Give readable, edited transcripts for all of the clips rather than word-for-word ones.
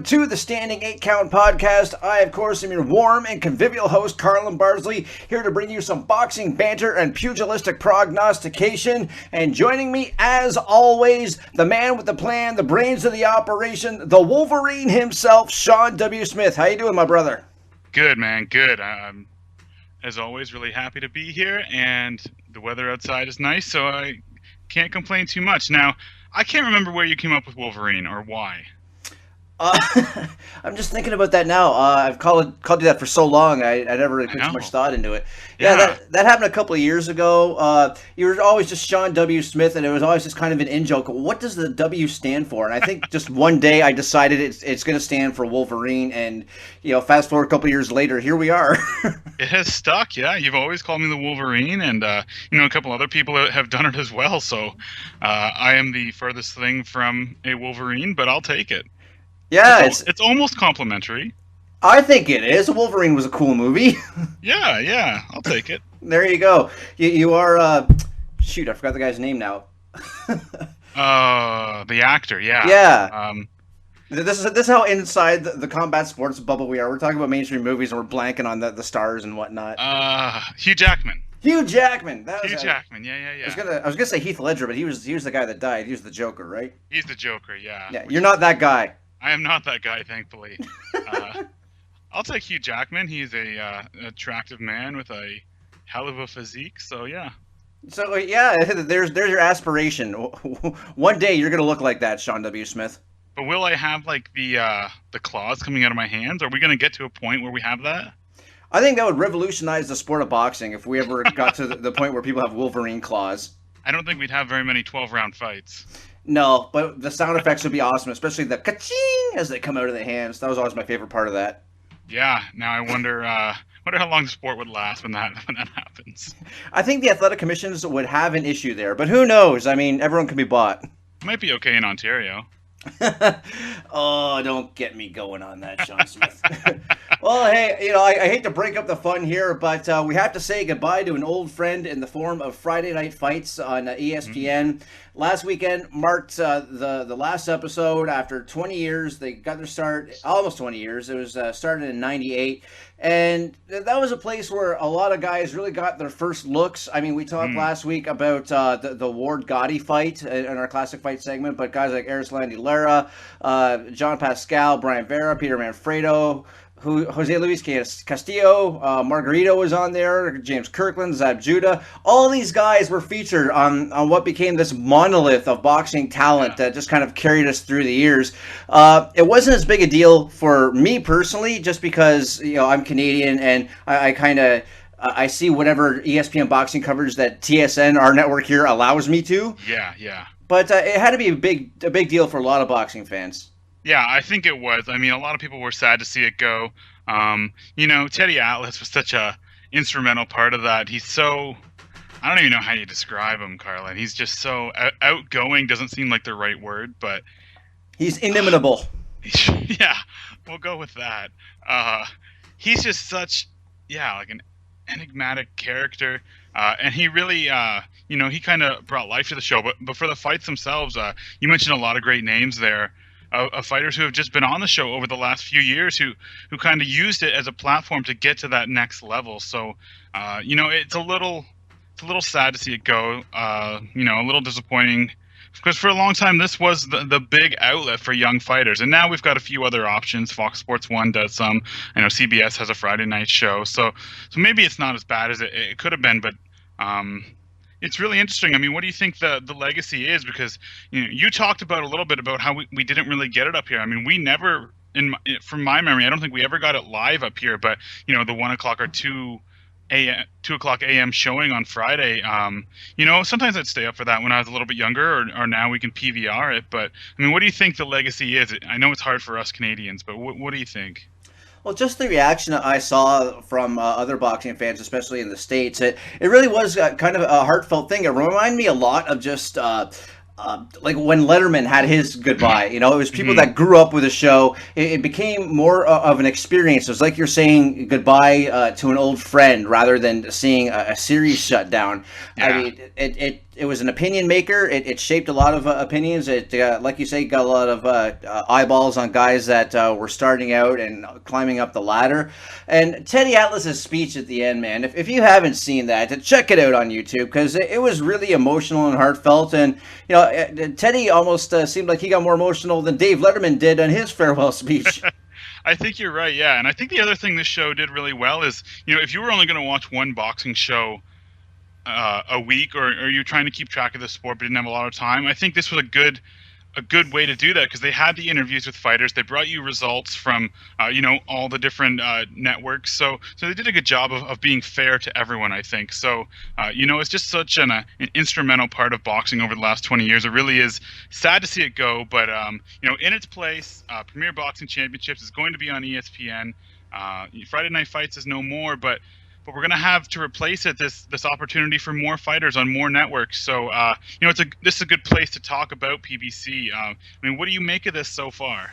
to the Standing 8 Count podcast. I, of course, am your warm and convivial host, Carlin Barsley, here to bring you some boxing banter and pugilistic prognostication. And joining me, as always, the man with the plan, the brains of the operation, the Wolverine himself, Shawn W. Smith. How you doing, my brother? Good, man. Good. I'm, as always, really happy to be here, and the weather outside is nice, so I can't complain too much. Now, I can't remember where you came up with Wolverine or why. I'm just thinking about that now. I've called you that for so long. I never really put too much thought into it. Yeah, that happened a couple of years ago. You were always just Shawn W. Smith, and it was always just kind of an in-joke. What does the W stand for? And I think just one day I decided it's going to stand for Wolverine, and fast forward a couple of years later, here we are. It has stuck, yeah. You've always called me the Wolverine, and a couple other people have done it as well. So I am the furthest thing from a Wolverine, but I'll take it. Yeah, it's almost complimentary. I think it is. Wolverine was a cool movie. Yeah, I'll take it. There you go. You are, shoot, I forgot the guy's name now. The actor, yeah. Yeah. This is how inside the combat sports bubble we are. We're talking about mainstream movies and we're blanking on the stars and whatnot. Hugh Jackman. Hugh Jackman. Hugh Jackman. Yeah. I was gonna say Heath Ledger, but he was the guy that died. He was the Joker, right? He's the Joker. Yeah. Yeah. You're not that guy. I am not that guy, thankfully. I'll take Hugh Jackman. He's an attractive man with a hell of a physique. So yeah. So yeah, there's your aspiration. One day you're gonna look like that, Shawn W. Smith. But will I have like the claws coming out of my hands? Are we gonna get to a point where we have that? I think that would revolutionize the sport of boxing if we ever got to the point where people have Wolverine claws. I don't think we'd have very many 12-round fights. No, but the sound effects would be awesome, especially the ka-ching as they come out of the hands. That was always my favorite part of that. Yeah. Now I wonder how long the sport would last when that happens. I think the athletic commissions would have an issue there, but who knows? I mean, everyone can be bought. It might be okay in Ontario. Oh, don't get me going on that, Shawn Smith. Well, hey, I hate to break up the fun here, but we have to say goodbye to an old friend in the form of Friday Night Fights on ESPN. Mm-hmm. Last weekend marked the last episode after 20 years. They got their start, almost 20 years. It was started in 98. And that was a place where a lot of guys really got their first looks. I mean, we talked last week about the Ward Gotti fight in our classic fight segment, but guys like Erislandy Lara, John Pascal, Brian Vera, Peter Manfredo, Jose Luis Castillo, Margarito was on there, James Kirkland, Zab Judah. All these guys were featured on what became this monolith of boxing talent that just kind of carried us through the years. It wasn't as big a deal for me personally, just because I'm Canadian and I see whatever ESPN boxing coverage that TSN, our network here, allows me to. Yeah. But it had to be a big deal for a lot of boxing fans. Yeah, I think it was. I mean, a lot of people were sad to see it go. Teddy Atlas was such a instrumental part of that. He's so, I don't even know how you describe him, Carlin. He's just so outgoing. Doesn't seem like the right word, but he's inimitable. Yeah, we'll go with that. He's just such, like an enigmatic character. And he really, he kind of brought life to the show. But for the fights themselves, you mentioned a lot of great names there. Of fighters who have just been on the show over the last few years who kind of used it as a platform to get to that next level. So, it's a little sad to see it go, a little disappointing because for a long time, this was the big outlet for young fighters. And now we've got a few other options. Fox Sports 1 does some, I know CBS has a Friday night show. So maybe it's not as bad as it could have been, but, it's really interesting. I mean, what do you think the legacy is? Because you talked about a little bit about how we didn't really get it up here. I mean, we never, from my memory, I don't think we ever got it live up here. But the 1 o'clock or 2 o'clock a.m. showing on Friday. Sometimes I'd stay up for that when I was a little bit younger, or now we can PVR it. But I mean, what do you think the legacy is? I know it's hard for us Canadians, but what do you think? Well, just the reaction I saw from other boxing fans, especially in the States, it really was kind of a heartfelt thing. It reminded me a lot of just like when Letterman had his goodbye. It was people that grew up with the show. It became more of an experience. It was like you're saying goodbye to an old friend rather than seeing a series shut down. Yeah. I mean, it was an opinion maker. It shaped a lot of opinions. It, like you say, got a lot of eyeballs on guys that were starting out and climbing up the ladder. And Teddy Atlas's speech at the end, man, if you haven't seen that, check it out on YouTube, because it was really emotional and heartfelt. And Teddy almost seemed like he got more emotional than Dave Letterman did on his farewell speech. I think you're right, yeah. And I think the other thing this show did really well is, if you were only going to watch one boxing show a week, or you're trying to keep track of the sport but didn't have a lot of time, I think this was a good way to do that, because they had the interviews with fighters. They brought you results from all the different networks. So they did a good job of being fair to everyone, I think. So it's just such an instrumental part of boxing over the last 20 years. It really is sad to see it go, but in its place, Premier Boxing Championships is going to be on ESPN. Friday Night Fights is no more, but we're going to have to replace it, this opportunity for more fighters on more networks. So, this is a good place to talk about PBC. What do you make of this so far?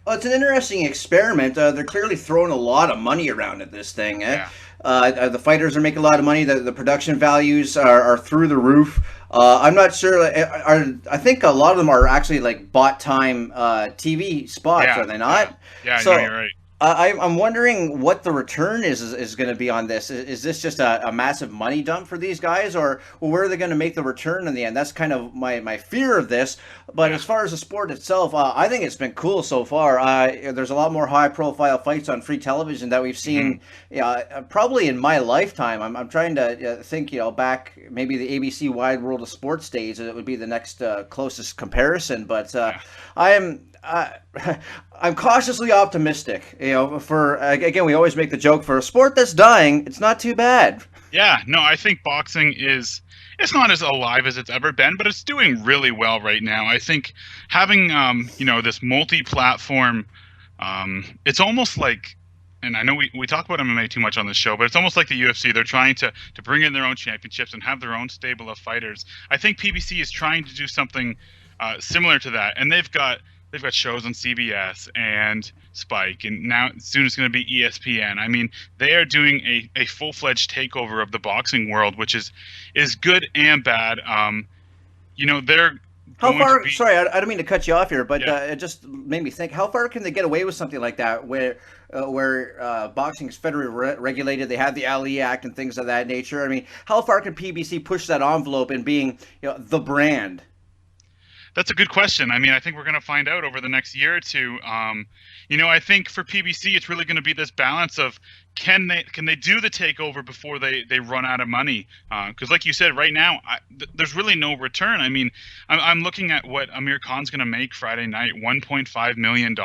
Well, it's an interesting experiment. They're clearly throwing a lot of money around at this thing. Yeah. The fighters are making a lot of money. The production values are through the roof. I'm not sure. I think a lot of them are actually like bought time TV spots, are they not? Yeah, so, no, you're right. I'm wondering what the return is going to be on this. Is this just a massive money dump for these guys, or where are they going to make the return in the end? That's kind of my fear of this. But as far as the sport itself, I think it's been cool so far. There's a lot more high-profile fights on free television that we've seen, probably in my lifetime. I'm trying to think, back maybe the ABC Wide World of Sports days. It would be the next closest comparison. But I'm cautiously optimistic. For again, we always make the joke, for a sport that's dying, it's not too bad. Yeah, no, I think boxing it's not as alive as it's ever been, but it's doing really well right now. I think having this multi-platform, it's almost like, and I know we talk about MMA too much on this show, but it's almost like the UFC. They're trying to bring in their own championships and have their own stable of fighters. I think PBC is trying to do something similar to that, and they've got shows on CBS and Spike, and now soon it's going to be ESPN. They are doing a full-fledged takeover of the boxing world, which is good and bad. They're how far? Sorry, I don't mean to cut you off here, but it just made me think: how far can they get away with something like that, where boxing is federally regulated? They have the Ali Act and things of that nature. How far can PBC push that envelope in being the brand? That's a good question. I think we're going to find out over the next year or two. I think for PBC, it's really going to be this balance of can they do the takeover before they run out of money? Because like you said, right now, there's really no return. I'm looking at what Amir Khan's going to make Friday night, $1.5 million.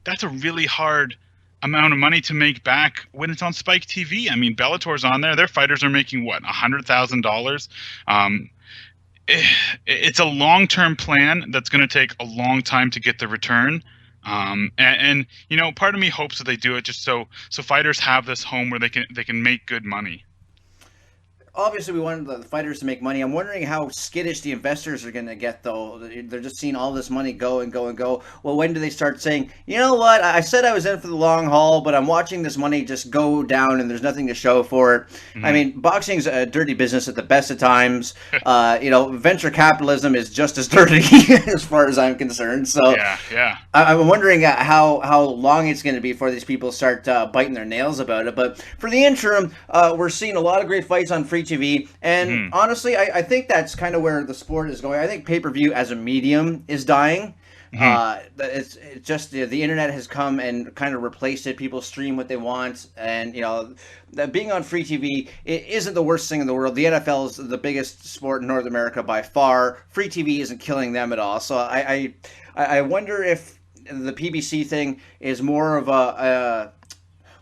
That's a really hard amount of money to make back when it's on Spike TV. Bellator's on there. Their fighters are making, what, $100,000? It's a long-term plan that's going to take a long time to get the return. And part of me hopes that they do it just so fighters have this home where they can make good money. Obviously, we want the fighters to make money. I'm wondering how skittish the investors are going to get, though. They're just seeing all this money go and go and go. Well, when do they start saying, you know what, I said I was in for the long haul, but I'm watching this money just go down and there's nothing to show for it? Mm-hmm. Boxing's a dirty business at the best of times. Venture capitalism is just as dirty as far as I'm concerned. So yeah. I'm wondering how long it's going to be before these people start biting their nails about it. But for the interim, we're seeing a lot of great fights on free TV, and honestly, I think that's kind of where the sport is going. I think pay-per-view as a medium is dying. It's just the internet has come and kind of replaced it. People stream what they want, and that being on free TV, it isn't the worst thing in the world. The NFL is the biggest sport in North America by far. Free TV isn't killing them at all. So I wonder if the PBC thing is more of a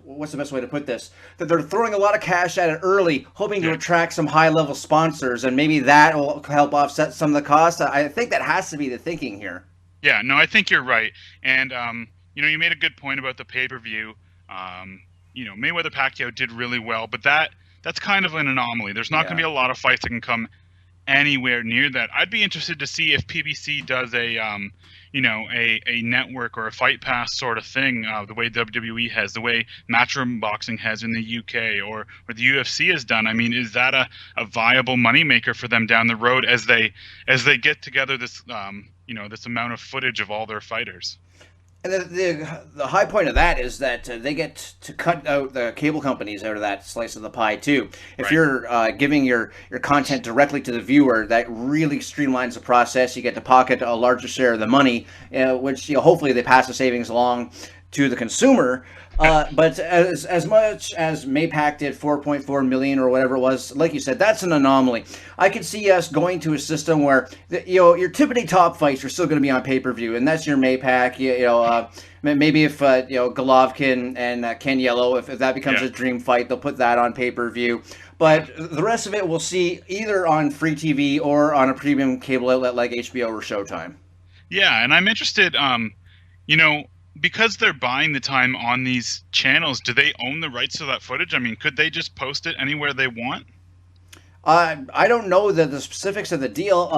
what's the best way to put this? That they're throwing a lot of cash at it early, hoping to attract some high-level sponsors, and maybe that will help offset some of the costs. I think that has to be the thinking here. Yeah, no, I think you're right. And, you made a good point about the pay-per-view. Mayweather-Pacquiao did really well, but that's kind of an anomaly. There's not going to be a lot of fights that can come anywhere near that. I'd be interested to see if PBC does a a network or a Fight Pass sort of thing, the way WWE has, the way Matchroom Boxing has in the UK, or the UFC has done. I mean, is that a viable moneymaker for them down the road as they get together this this amount of footage of all their fighters? And the high point of that is that they get to cut out the cable companies out of that slice of the pie too. If Right. you're giving your content directly to the viewer, that really streamlines the process. You get to pocket a larger share of the money, which hopefully they pass the savings along to the consumer. But as much as Maypac did 4.4 million or whatever it was, like you said, that's an anomaly. I could see us going to a system where your tippity top fights are still going to be on pay-per-view, and that's your Maypac. Maybe if Golovkin and Ken Yellow, if that becomes a dream fight, they'll put that on pay-per-view. But the rest of it we'll see either on free TV or on a premium cable outlet like HBO or Showtime. Yeah, and I'm interested. Because they're buying the time on these channels, do they own the rights to that footage? I mean, could they just post it anywhere they want? I don't know the specifics of the deal.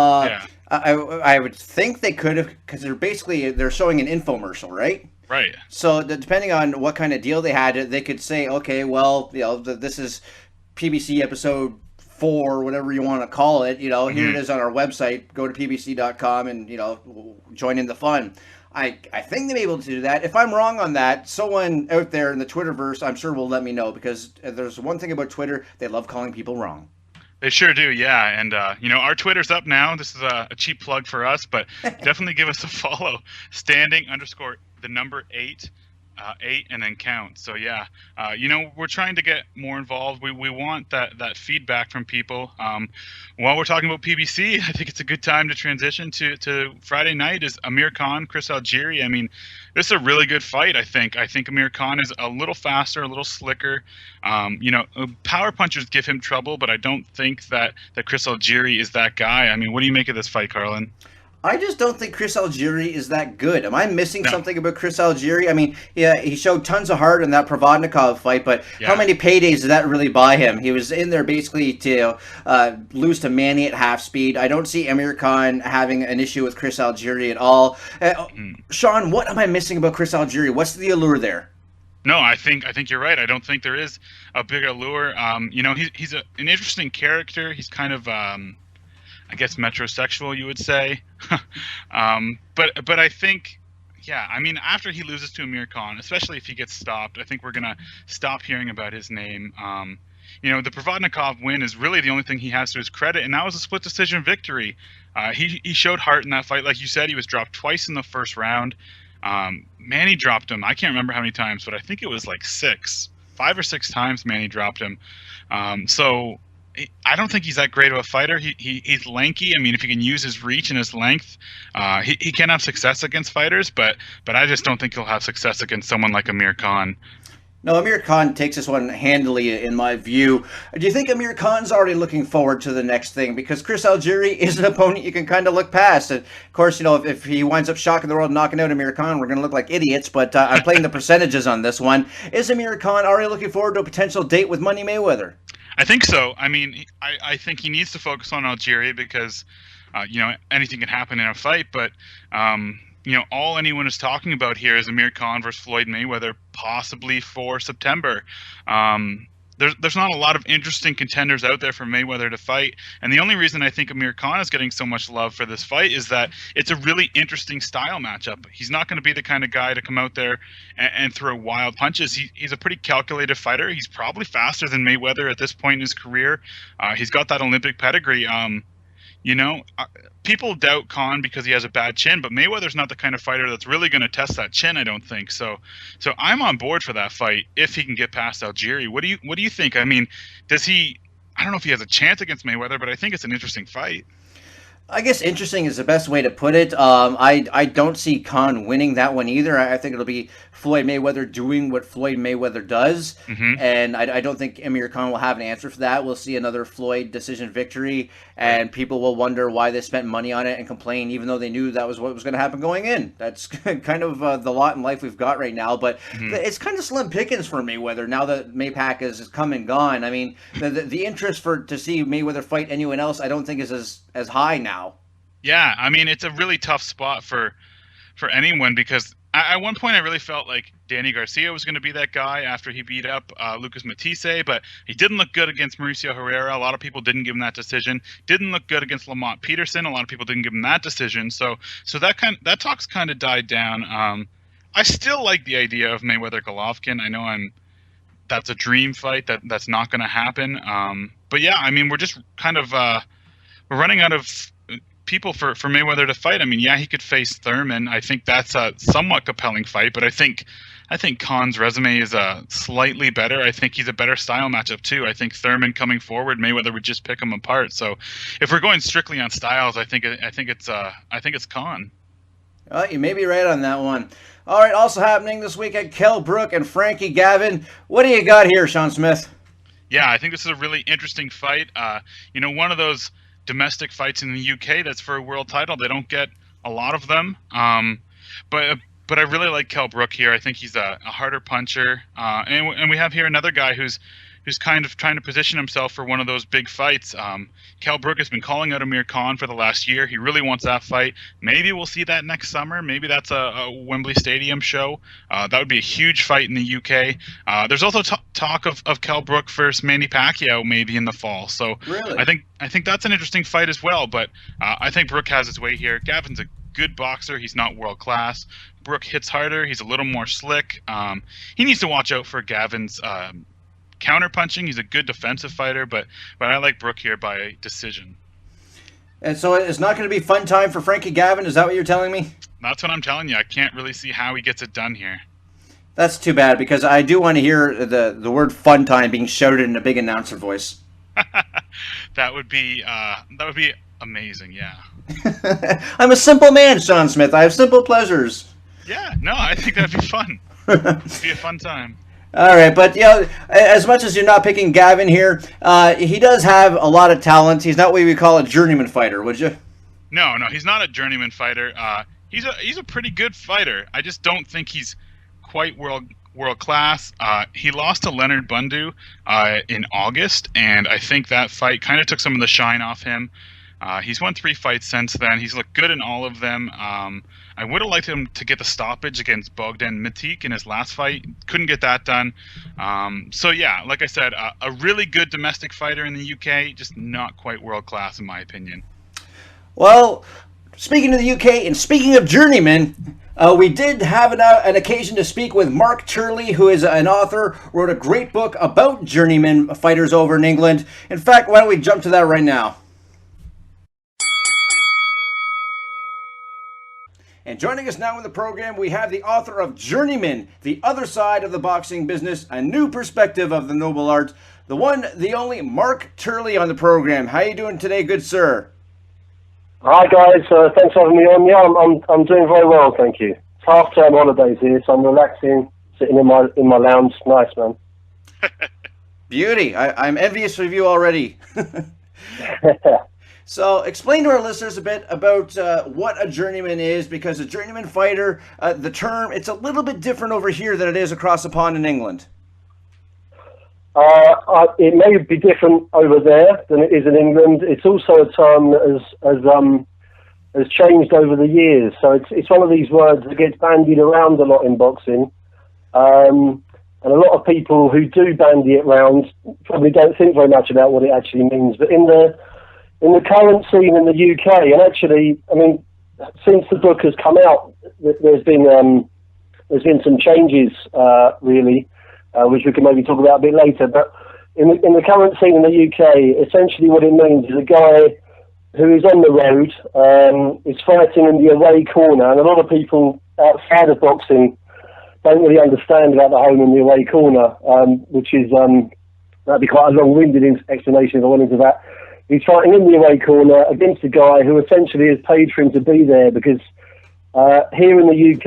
I would think they could have, because they're showing an infomercial, right? Right. So depending on what kind of deal they had, they could say, okay, well, this is PBC episode 4, whatever you want to call it. Here it is on our website. Go to pbc.com and join in the fun. I think they may be able to do that. If I'm wrong on that, someone out there in the Twitterverse, I'm sure will let me know, because there's one thing about Twitter, they love calling people wrong. They sure do, yeah. And, our Twitter's up now. This is a cheap plug for us, but definitely give us a follow. _8, 8 and then count. So, yeah, we're trying to get more involved. We want that feedback from people. While we're talking about PBC, I think it's a good time to transition to Friday night is Amir Khan, Chris Algieri. I mean, this is a really good fight, I think. I think Amir Khan is a little faster, a little slicker. Power punchers give him trouble, but I don't think that Chris Algieri is that guy. I mean, what do you make of this fight, Carlin? I just don't think Chris Algieri is that good. Am I missing something about Chris Algieri? I mean, yeah, he showed tons of heart in that Provodnikov fight, but how many paydays did that really buy him? He was in there basically to lose to Manny at half speed. I don't see Amir Khan having an issue with Chris Algieri at all. Shawn, what am I missing about Chris Algieri? What's the allure there? No, I think you're right. I don't think there is a big allure. He's an interesting character. He's kind of I guess metrosexual, you would say. But I think, I mean, after he loses to Amir Khan, especially if he gets stopped, I think we're going to stop hearing about his name. The Provodnikov win is really the only thing he has to his credit, and that was a split decision victory. He showed heart in that fight. Like you said, he was dropped twice in the first round. Manny dropped him. I can't remember how many times, but I think it was like 5 or 6 times Manny dropped him. So I don't think he's that great of a fighter. He's lanky. I mean, if he can use his reach and his length, he can have success against fighters, but I just don't think he'll have success against someone like Amir Khan. No, Amir Khan takes this one handily, in my view. Do you think Amir Khan's already looking forward to the next thing? Because Chris Algieri is an opponent you can kind of look past. And of course, if he winds up shocking the world and knocking out Amir Khan, we're going to look like idiots. But I'm playing the percentages on this one. Is Amir Khan already looking forward to a potential date with Money Mayweather? I think so. I mean, I think he needs to focus on Algieri because, anything can happen in a fight. But, all anyone is talking about here is Amir Khan versus Floyd Mayweather, possibly for September. There's not a lot of interesting contenders out there for Mayweather to fight. And the only reason I think Amir Khan is getting so much love for this fight is that it's a really interesting style matchup. He's not going to be the kind of guy to come out there and throw wild punches. He's a pretty calculated fighter. He's probably faster than Mayweather at this point in his career. He's got that Olympic pedigree. People doubt Khan because he has a bad chin, but Mayweather's not the kind of fighter that's really going to test that chin, I don't think. So I'm on board for that fight if he can get past Algieri. What do you think? I mean, does he? I don't know if he has a chance against Mayweather, but I think it's an interesting fight. I guess interesting is the best way to put it. I don't see Khan winning that one either. I think it'll be Floyd Mayweather doing what Floyd Mayweather does, Hmm. and I don't think Amir Khan will have an answer for that. We'll see another Floyd decision victory, Right. and people will wonder why they spent money on it and complain, even though they knew that was what was going to happen going in. That's kind of the lot in life we've got right now. But Hmm. it's kind of slim pickings for Mayweather now that Maypac is come and gone. I mean, the interest for to see Mayweather fight anyone else, I don't think is as high now. Yeah, I mean it's a really tough spot for anyone because at one point I really felt like Danny Garcia was going to be that guy after he beat up Lucas Matisse, but he didn't look good against Mauricio Herrera. A lot of people didn't give him that decision. Didn't look good against Lamont Peterson. A lot of people didn't give him that decision. So that talk's kind of died down. I still like the idea of Mayweather Golovkin. I know that's a dream fight that's not going to happen. But yeah, I mean we're just kind of we're running out of people for Mayweather to fight. I mean, yeah, he could face Thurman. I think that's a somewhat compelling fight, but I think Khan's resume is slightly better. I think he's a better style matchup too. I think Thurman coming forward, Mayweather would just pick him apart. So, if we're going strictly on styles, I think it's Khan. You may be right on that one. All right, also happening this weekend, Kell Brook and Frankie Gavin. What do you got here, Sean Smith? Yeah, I think this is a really interesting fight. One of those domestic fights in the UK that's for a world title. They don't get a lot of them. But I really like Kell Brook here. I think he's a harder puncher. And we have here another guy who's kind of trying to position himself for one of those big fights. Kell Brook has been calling out Amir Khan for the last year. He really wants that fight. Maybe we'll see that next summer. Maybe that's a Wembley Stadium show. That would be a huge fight in the UK. There's also talk of Kell Brook versus Manny Pacquiao maybe in the fall. So Really? I think that's an interesting fight as well. But I think Brook has his way here. Gavin's a good boxer. He's not world class. Brook hits harder. He's a little more slick. He needs to watch out for Gavin's counter punching. He's a good defensive fighter, but I like Brook here by decision. And so it's not going to be fun time for Frankie Gavin. Is that what you're telling me? That's what I'm telling you. I can't really see how he gets it done here. That's too bad because I do want to hear the word fun time being shouted in a big announcer voice. That would be amazing. Yeah. I'm a simple man, Sean Smith. I have simple pleasures. Yeah. No, I think that'd be fun. It'd be a fun time. All right, but as much as you're not picking Gavin here, he does have a lot of talent. He's not what we call a journeyman fighter, would you? No, he's not a journeyman fighter. He's a pretty good fighter. I just don't think he's quite world class. He lost to Leonard Bundu in August, and I think that fight kind of took some of the shine off him. He's won 3 fights since then. He's looked good in all of them. I would have liked him to get the stoppage against Bogdan Mitic in his last fight. Couldn't get that done. So yeah, like I said, a really good domestic fighter in the UK, just not quite world class in my opinion. Well, speaking of the UK and speaking of journeymen, we did have an occasion to speak with Mark Turley, who is an author, wrote a great book about journeyman fighters over in England. In fact, why don't we jump to that right now? And joining us now in the program, we have the author of Journeymen, The Other Side of the Boxing Business, A New Perspective of the Noble Art, the one, the only Mark Turley on the program. How are you doing today, good sir? Hi guys, thanks for having me on. Yeah, I'm doing very well, thank you. It's half-term holidays here, so I'm relaxing, sitting in my lounge. Nice, man. Beauty. I'm envious of you already. So explain to our listeners a bit about what a journeyman is, because a journeyman fighter, the term, it's a little bit different over here than it is across the pond in England. It may be different over there than it is in England. It's also a term that has changed over the years. So it's one of these words that gets bandied around a lot in boxing. And a lot of people who do bandy it around probably don't think very much about what it actually means. But in the current scene in the UK, and actually, I mean, since the book has come out, there's been some changes, really, which we can maybe talk about a bit later. But in the current scene in the UK, essentially what it means is a guy who is on the road, is fighting in the away corner, and a lot of people outside of boxing don't really understand about the home and the away corner, which is that'd be quite a long-winded explanation if I went into that. he's fighting in the away corner against a guy who essentially has paid for him to be there, because here in the UK,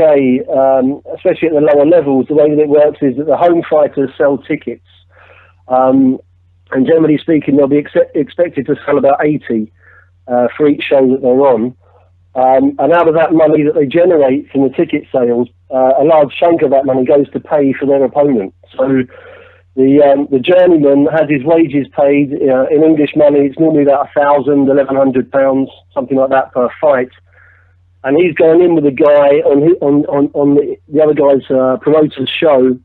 especially at the lower levels, the way that it works is that the home fighters sell tickets. And generally speaking, they'll be expected to sell about 80 for each show that they're on. And out of that money that they generate from the ticket sales, a large chunk of that money goes to pay for their opponent. So the journeyman has his wages paid in English money. It's normally about £1,000, £1,100, something like that per fight. And he's going in with a guy on the other guy's promoter's show.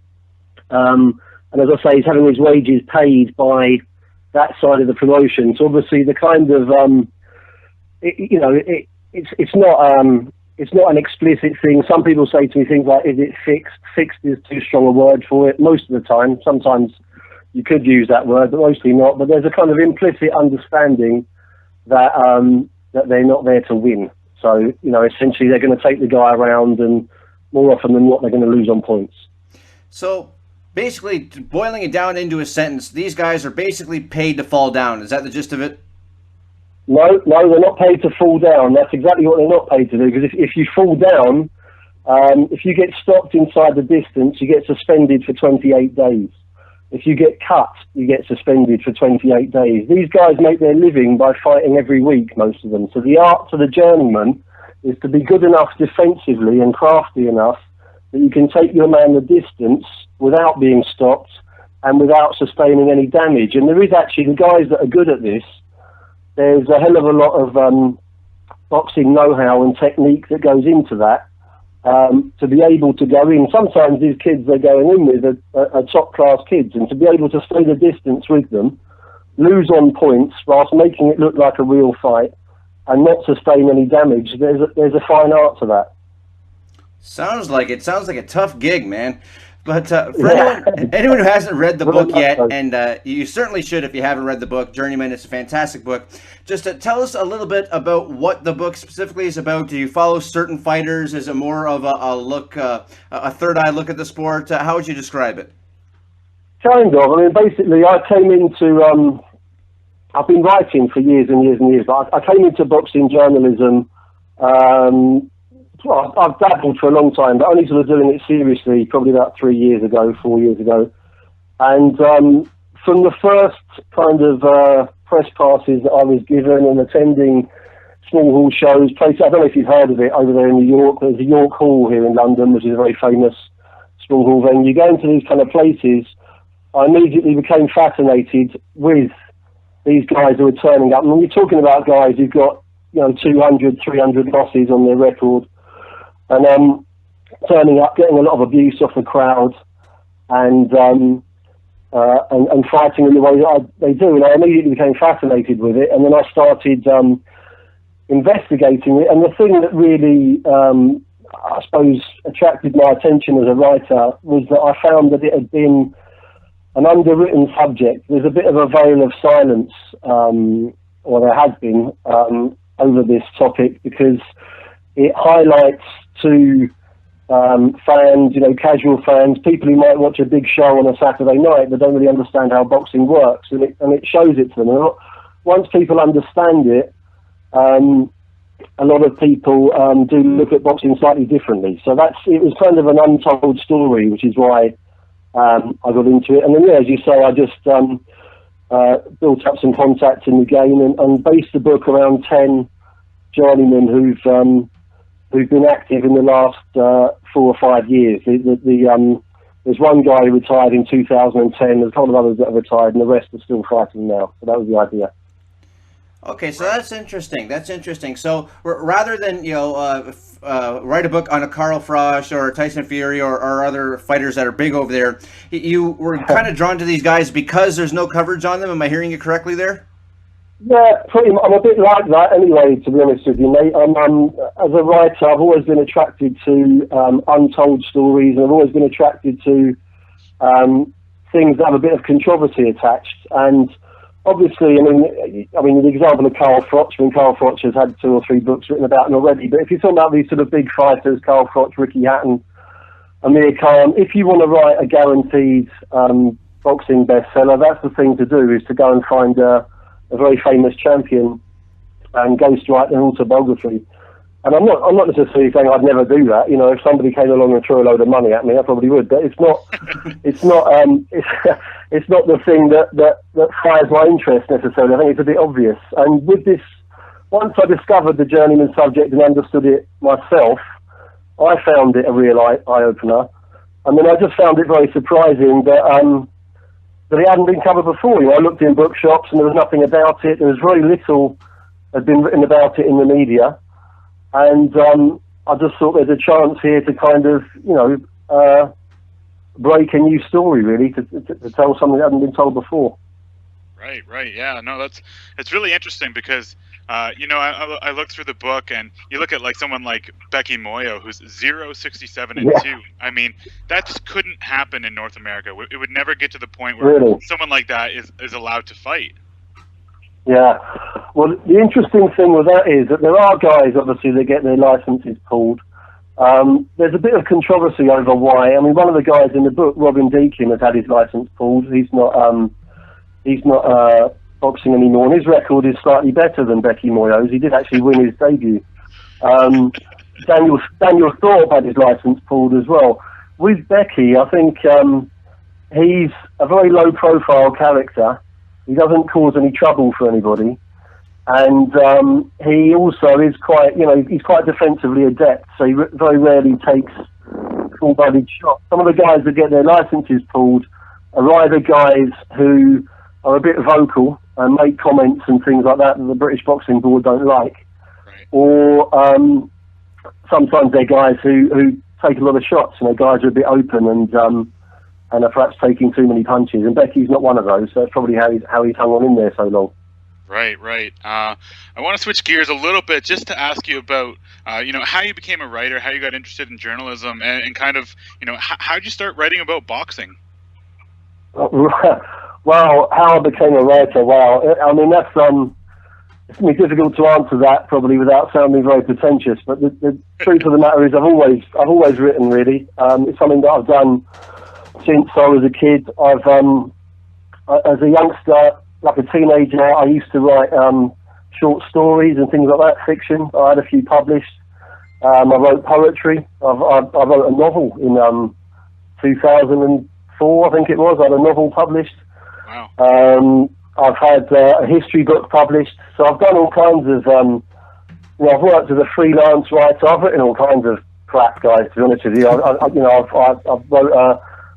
And as I say, he's having his wages paid by that side of the promotion. So obviously the kind of, it's not an explicit thing. Some people say to me things like, is it fixed? Fixed is too strong a word for it most of the time. Sometimes you could use that word, but mostly not. But there's a kind of implicit understanding that that they're not there to win. So, essentially they're going to take the guy around, and more often than not, they're going to lose on points. So basically, boiling it down into a sentence, these guys are basically paid to fall down. Is that the gist of it? No, they're not paid to fall down. That's exactly what they're not paid to do, because if you fall down, if you get stopped inside the distance, you get suspended for 28 days. If you get cut, you get suspended for 28 days. These guys make their living by fighting every week, most of them. So the art to the journeyman is to be good enough defensively and crafty enough that you can take your man the distance without being stopped and without sustaining any damage. And there is actually, the guys that are good at this, there's a hell of a lot of boxing know-how and technique that goes into that, to be able to go in. Sometimes these kids they're going in with are top-class kids, and to be able to stay the distance with them, lose on points whilst making it look like a real fight and not sustain any damage, there's a fine art to that. Sounds like a tough gig, man. But for anyone who hasn't read the book yet, and you certainly should if you haven't read the book, Journeymen, it's a fantastic book. Just tell us a little bit about what the book specifically is about. Do you follow certain fighters? Is it more of a look, a third-eye look at the sport? How would you describe it? Kind of. I mean, basically, I came into... I've been writing for years and years and years, but I came into boxing journalism... Well, I've dabbled for a long time, but only sort of doing it seriously probably about 4 years ago. And from the first kind of press passes that I was given and attending small hall shows, places, I don't know if you've heard of it, over there in New York, there's a York Hall here in London, which is a very famous small hall venue. You go into these kind of places, I immediately became fascinated with these guys who are turning up. I mean, you're talking about guys who've got 200, 300 losses on their record, and turning up, getting a lot of abuse off the crowd, and fighting in the way that they do. And I immediately became fascinated with it, and then I started investigating it. And the thing that really, I suppose, attracted my attention as a writer was that I found that it had been an underwritten subject. There's a bit of a veil of silence, or there has been, over this topic, because it highlights to fans, casual fans, people who might watch a big show on a Saturday night but don't really understand how boxing works, and it shows it to them. And once people understand it, a lot of people do look at boxing slightly differently. So it was kind of an untold story, which is why I got into it. And then, as you say, I just built up some contacts in the game and based the book around 10 journeymen who've been active in the last 4 or 5 years. There's one guy who retired in 2010. There's a couple of others that have retired, and the rest are still fighting now. So that was the idea. Okay, so that's interesting. So rather than write a book on a Carl Froch or Tyson Fury or other fighters that are big over there, you were kind of drawn to these guys because there's no coverage on them. Am I hearing you correctly there? Yeah, I'm a bit like that anyway, to be honest with you, mate. As a writer, I've always been attracted to untold stories, and I've always been attracted to things that have a bit of controversy attached. And obviously, I mean, the example of Carl Froch, Carl Froch has had 2 or 3 books written about him already. But if you're talking about these sort of big fighters, Carl Froch, Ricky Hatton, Amir Khan, if you want to write a guaranteed boxing bestseller, that's the thing to do, is to go and find a a very famous champion and ghostwrite an autobiography. And I'm not necessarily saying I'd never do that. You know, if somebody came along and threw a load of money at me, I probably would. But it's not it's not the thing that fires my interest necessarily. I think it's a bit obvious. And with this, once I discovered the Journeyman subject and understood it myself, I found it a real eye-opener. I mean, I just found it very surprising that it hadn't been covered before. You know, I looked in bookshops and there was nothing about it. There was very little had been written about it in the media. And I just thought there's a chance here to kind of, you know, break a new story, really, to tell something that hadn't been told before. Right. Yeah, no, it's really interesting because, you know, I looked through the book and you look at like someone like Becky Moyo, who's 0-67-2. I mean, that just couldn't happen in North America. It would never get to the point where someone like that is allowed to fight. Yeah. Well, the interesting thing with that is that there are guys, obviously, that get their licenses pulled. There's a bit of controversy over why. I mean, one of the guys in the book, Robin Deakin, has had his license pulled. He's not boxing anymore, and his record is slightly better than Becky Moyo's. He did actually win his debut. Daniel Thorpe had his license pulled as well. With Becky, I think he's a very low-profile character. He doesn't cause any trouble for anybody, and he also is quite, you know, he's quite defensively adept. So he very rarely takes full-bodied shots. Some of the guys that get their licenses pulled are either guys who are a bit vocal and make comments and things like that the British Boxing Board don't like, or sometimes they're guys who take a lot of shots. You know, guys are a bit open and are perhaps taking too many punches. And Becky's not one of those, so that's probably how he's hung on in there so long. Right. I want to switch gears a little bit just to ask you about, you know, how you became a writer, how you got interested in journalism, and kind of, you know, how did you start writing about boxing? Well, how I became a writer, wow. I mean, that's it's going to be difficult to answer that probably without sounding very pretentious. But the truth of the matter is, I've always written. Really, it's something that I've done since I was a kid. As a youngster, like a teenager, I used to write short stories and things like that, fiction. I had a few published. I wrote poetry. I wrote a novel in 2004, I think it was. I had a novel published. Wow. I've had a history book published. So I've done all kinds of, you know, I've worked as a freelance writer. I've written all kinds of crap, guys, to be honest with you. I wrote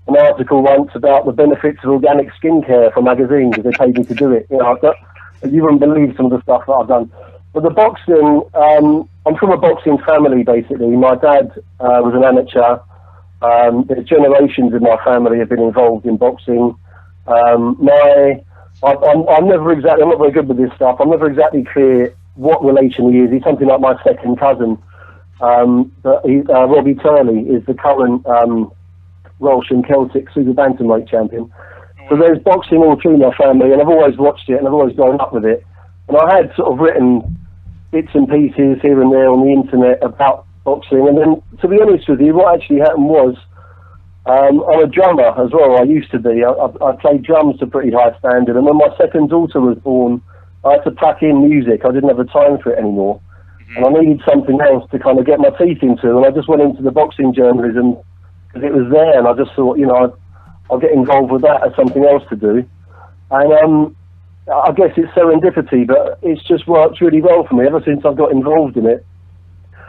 an article once about the benefits of organic skincare for magazines, if they paid me to do it. You know, you wouldn't believe some of the stuff that I've done. But the boxing, I'm from a boxing family, basically. My dad was an amateur. There's generations of my family have been involved in boxing. I'm never exactly, I'm not very good with this stuff. I'm never exactly clear what relation he is. He's something like my second cousin. But Robbie Turley is the current Welsh and Celtic super bantamweight champion. So there's boxing all through my family, and I've always watched it, and I've always grown up with it. And I had sort of written bits and pieces here and there on the internet about boxing. And then, to be honest with you, what actually happened was, I'm a drummer as well. I used to be. I played drums to pretty high standard. And when my second daughter was born, I had to pack in music. I didn't have the time for it anymore. And I needed something else to kind of get my teeth into. And I just went into the boxing journalism because it was there. And I just thought, you know, I'll get involved with that as something else to do. And I guess it's serendipity, but it's just worked really well for me ever since I've got involved in it.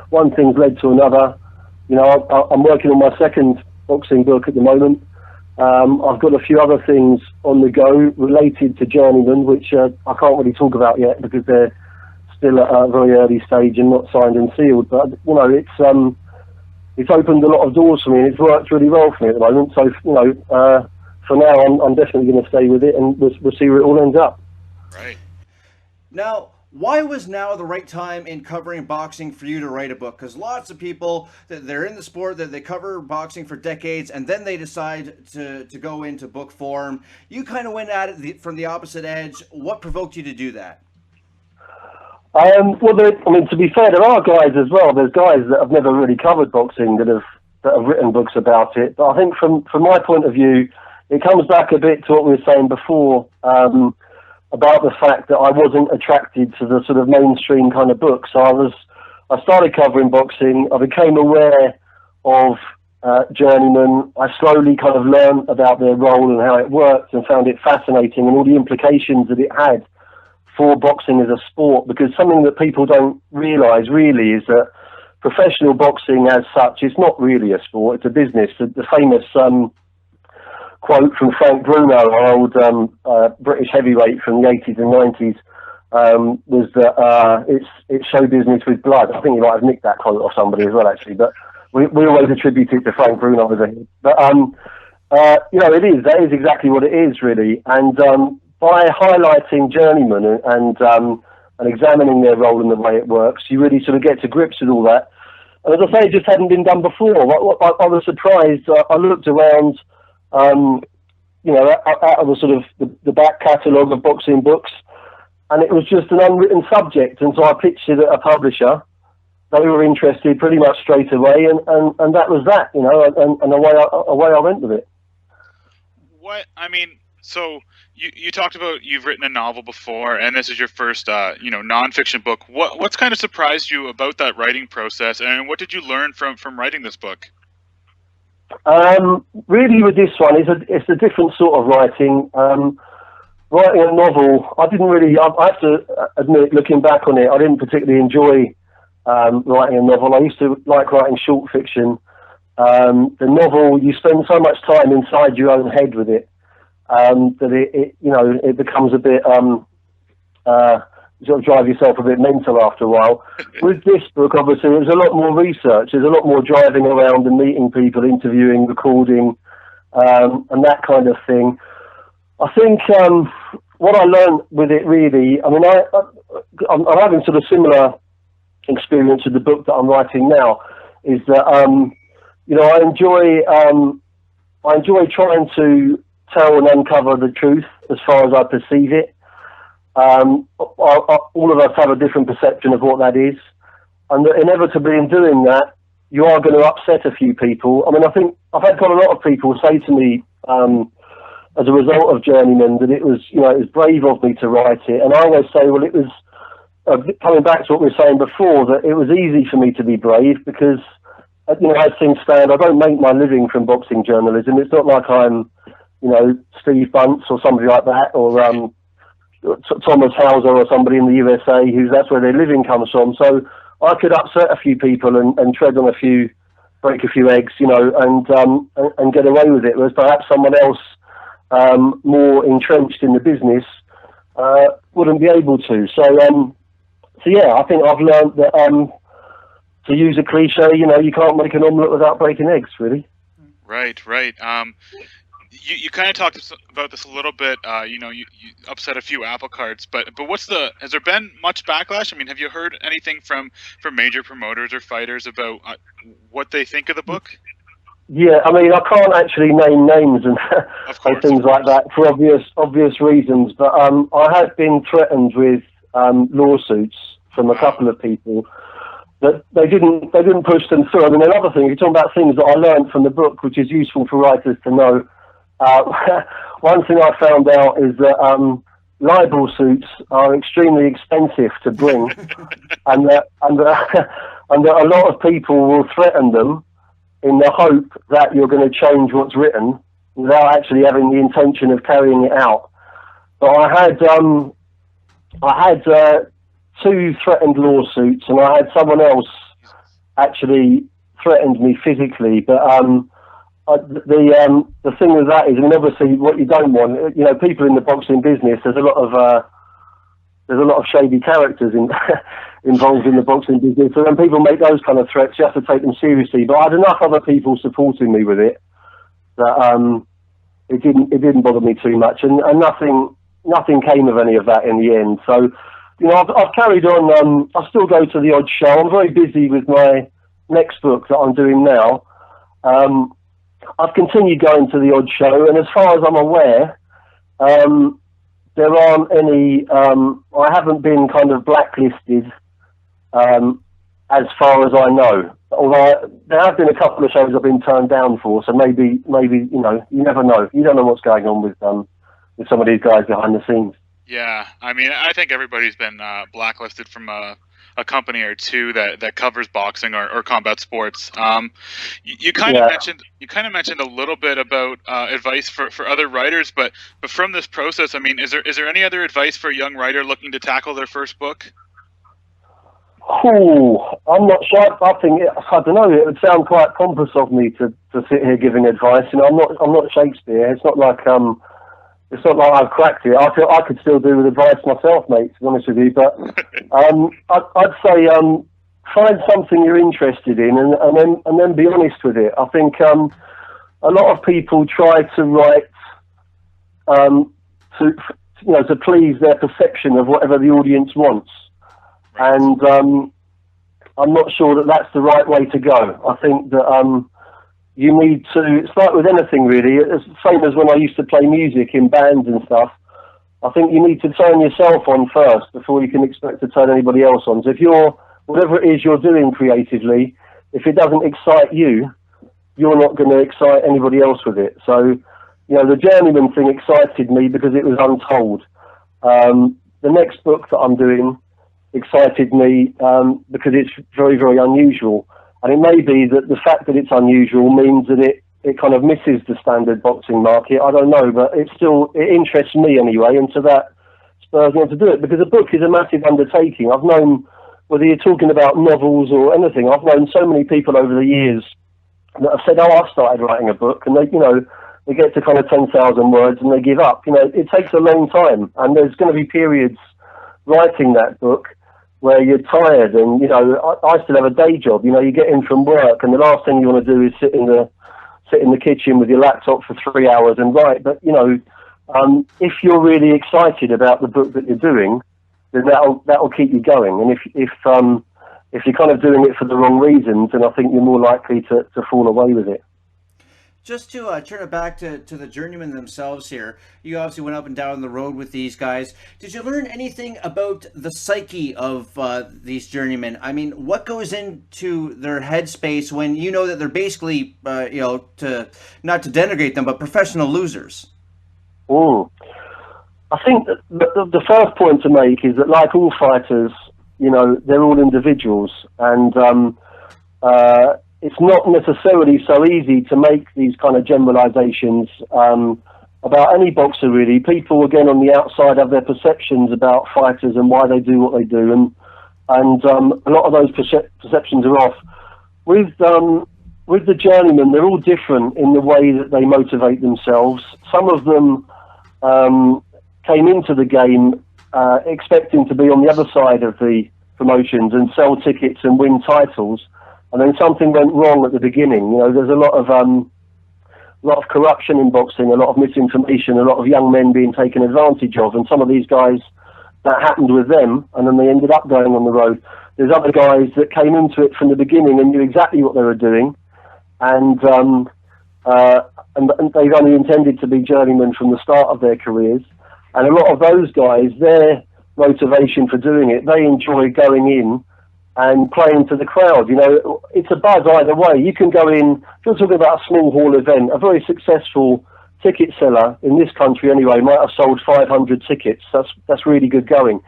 One thing's led to another. You know, I'm working on my second boxing book at the moment. I've got a few other things on the go related to Journeymen, which I can't really talk about yet because they're still at a very early stage and not signed and sealed. But you know, it's opened a lot of doors for me, and it's worked really well for me at the moment. So you know, for now, I'm definitely going to stay with it, and we'll see where it all ends up. Right. Now, why was now the right time in covering boxing for you to write a book? Because lots of people, they're in the sport, that they cover boxing for decades, and then they decide to go into book form. You kind of went at it from the opposite edge. What provoked you to do that? Well, I mean, to be fair, there are guys as well. There's guys that have never really covered boxing that have written books about it. But I think from my point of view, it comes back a bit to what we were saying before. about the fact that I wasn't attracted to the sort of mainstream kind of books. So I started covering boxing. I became aware of Journeymen. I slowly kind of learned about their role and how it worked, and found it fascinating, and all the implications that it had for boxing as a sport. Because something that people don't realise really is that professional boxing as such is not really a sport, it's a business. The famous quote from Frank Bruno, our old British heavyweight from the 80s and 90s, was that it's show business with blood. I think you might have nicked that quote off somebody as well, actually, but we always attribute it to Frank Bruno. But that is exactly what it is, really. And by highlighting Journeymen and examining their role and the way it works, you really sort of get to grips with all that. And as I say, it just hadn't been done before. I was surprised. I looked around, out of the sort of the back catalogue of boxing books, and it was just an unwritten subject. And so I pitched it at a publisher. They were interested pretty much straight away, and that was that, and away I went with it. So you talked about you've written a novel before, and this is your first, nonfiction book. What's kind of surprised you about that writing process, and what did you learn from writing this book? Really, with this one, it's a different sort of writing. Writing a novel, I have to admit, looking back on it, I didn't particularly enjoy writing a novel. I used to like writing short fiction. The novel, you spend so much time inside your own head with it, that it becomes a bit sort of drive yourself a bit mental after a while. With this book, obviously, there's a lot more research. There's a lot more driving around and meeting people, interviewing, recording, and that kind of thing. I think what I learned with it, really, I'm having sort of similar experience with the book that I'm writing now, is that I enjoy trying to tell and uncover the truth as far as I perceive it. All of us have a different perception of what that is, and that inevitably in doing that, you are going to upset a few people. I think I've had quite a lot of people say to me, as a result of Journeymen, that it was brave of me to write it, and I always say, well, it was coming back to what we were saying before, that it was easy for me to be brave because, as things stand, I don't make my living from boxing journalism. It's not like I'm, Steve Bunce or somebody like that, or Thomas Hauser or somebody in the USA that's where their living comes from. So I could upset a few people and tread on break a few eggs, and get away with it, whereas perhaps someone else more entrenched in the business wouldn't be able to. So yeah, I think I've learned that to use a cliche, you can't make an omelette without breaking eggs, really. Right. You kind of talked about this a little bit. You upset a few apple carts, but has there been much backlash? Have you heard anything from major promoters or fighters about what they think of the book? Yeah, I can't actually name names and things like that for obvious reasons. But I have been threatened with lawsuits from a couple of people that they didn't push them through. Another thing, you're talking about things that I learned from the book, which is useful for writers to know. One thing I found out is that libel suits are extremely expensive to bring, and that a lot of people will threaten them in the hope that you're going to change what's written without actually having the intention of carrying it out. But I had 2 threatened lawsuits, and I had someone else actually threatened me physically. But the thing with that is, obviously, what you don't want, people in the boxing business, there's a lot of shady characters involved in the boxing business. So when people make those kind of threats, you have to take them seriously. But I had enough other people supporting me with it that it didn't bother me too much, and nothing came of any of that in the end. So I've carried on. I still go to the odd show. I'm very busy with my next book that I'm doing now. I've continued going to the odd show, and as far as I'm aware, there aren't any. I haven't been kind of blacklisted, as far as I know. Although there have been a couple of shows I've been turned down for, so maybe you never know. You don't know what's going on with some of these guys behind the scenes. Yeah, I mean, I think everybody's been blacklisted from a company or two that covers boxing or combat sports. You kind of mentioned a little bit about advice for other writers, but from this process, I mean, is there any other advice for a young writer looking to tackle their first book? Oh, I'm not sure. I think I don't know. It would sound quite pompous of me to sit here giving advice. You know, I'm not Shakespeare. It's not like I've cracked it. I feel I could still do with advice myself, mate. To be honest with you, but I'd say find something you're interested in, and then be honest with it. I think a lot of people try to write to please their perception of whatever the audience wants. And I'm not sure that that's the right way to go. I think that you need to start with anything really. It's the same as when I used to play music in bands and stuff. I think you need to turn yourself on first before you can expect to turn anybody else on. So if whatever it is you're doing creatively, if it doesn't excite you, you're not going to excite anybody else with it. So, you know, the Journeymen thing excited me because it was untold. The next book that I'm doing excited me because it's very, very unusual. And it may be that the fact that it's unusual means that it kind of misses the standard boxing market. I don't know, but it interests me anyway, and so that spurs me on to do it, because a book is a massive undertaking. I've known, whether you're talking about novels or anything, I've known so many people over the years that have said, I've started writing a book, and they get to kind of 10,000 words and they give up. You know, it takes a long time, and there's going to be periods writing that book where you're tired, and I still have a day job. You get in from work, and the last thing you want to do is sit in the kitchen with your laptop for 3 hours and write. But if you're really excited about the book that you're doing, then that'll keep you going. And if you're kind of doing it for the wrong reasons, then I think you're more likely to fall away with it. Just to turn it back to the Journeymen themselves here, you obviously went up and down the road with these guys. Did you learn anything about the psyche of these Journeymen? I mean, what goes into their headspace when you know that they're basically, not to denigrate them, but professional losers? I think that the first point to make is that, like all fighters, they're all individuals, and it's not necessarily so easy to make these kind of generalizations about any boxer, really. People, again, on the outside have their perceptions about fighters and why they do what they do, and a lot of those perceptions are off. With the Journeymen, they're all different in the way that they motivate themselves. Some of them came into the game expecting to be on the other side of the promotions and sell tickets and win titles. And then something went wrong at the beginning. There's a lot of corruption in boxing, a lot of misinformation, a lot of young men being taken advantage of. And some of these guys, that happened with them, and then they ended up going on the road. There's other guys that came into it from the beginning and knew exactly what they were doing, and they've only intended to be journeymen from the start of their careers. And a lot of those guys, their motivation for doing it, they enjoy going in and playing to the crowd. It's a buzz either way. You can go in, if you're talking about a small hall event, a very successful ticket seller in this country anyway might have sold 500 tickets. That's really good going.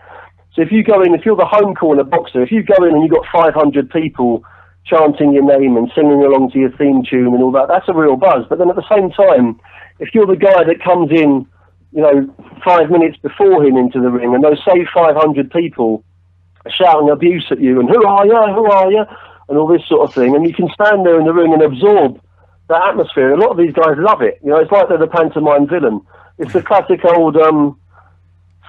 So if you go in, if you're the home corner boxer, if you go in and you've got 500 people chanting your name and singing along to your theme tune and all that, that's a real buzz. But then at the same time, if you're the guy that comes in, 5 minutes before him into the ring, and those same 500 people shouting abuse at you and who are you, and all this sort of thing, and you can stand there in the ring and absorb that atmosphere. A lot of these guys love it. It's like they're the pantomime villain. It's the classic old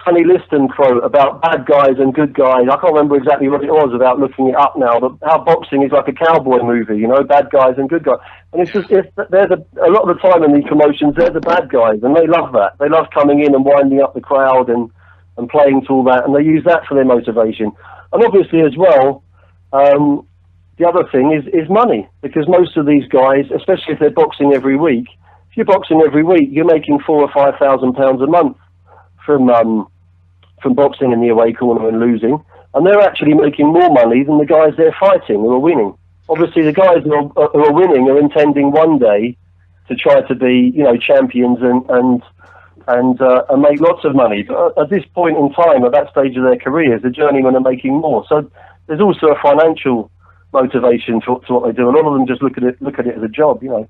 Sonny Liston quote about bad guys and good guys. I can't remember exactly what it was about looking it up now, but how boxing is like a cowboy movie, bad guys and good guys. And it's just, a lot of the time in these promotions, they're the bad guys, and they love that. They love coming in and winding up the crowd and playing to all that, and they use that for their motivation. And obviously as well, the other thing is money, because most of these guys, especially if they're boxing every week, if you're boxing every week, you're making £4,000 or £5,000 a month from boxing in the away corner and losing, and they're actually making more money than the guys they're fighting who are winning. Obviously the guys who are winning are intending one day to try to be champions and and make lots of money. But at this point in time, at that stage of their careers, the journeymen are making more. So there's also a financial motivation to what they do. A lot of them just look at it as a job, you know.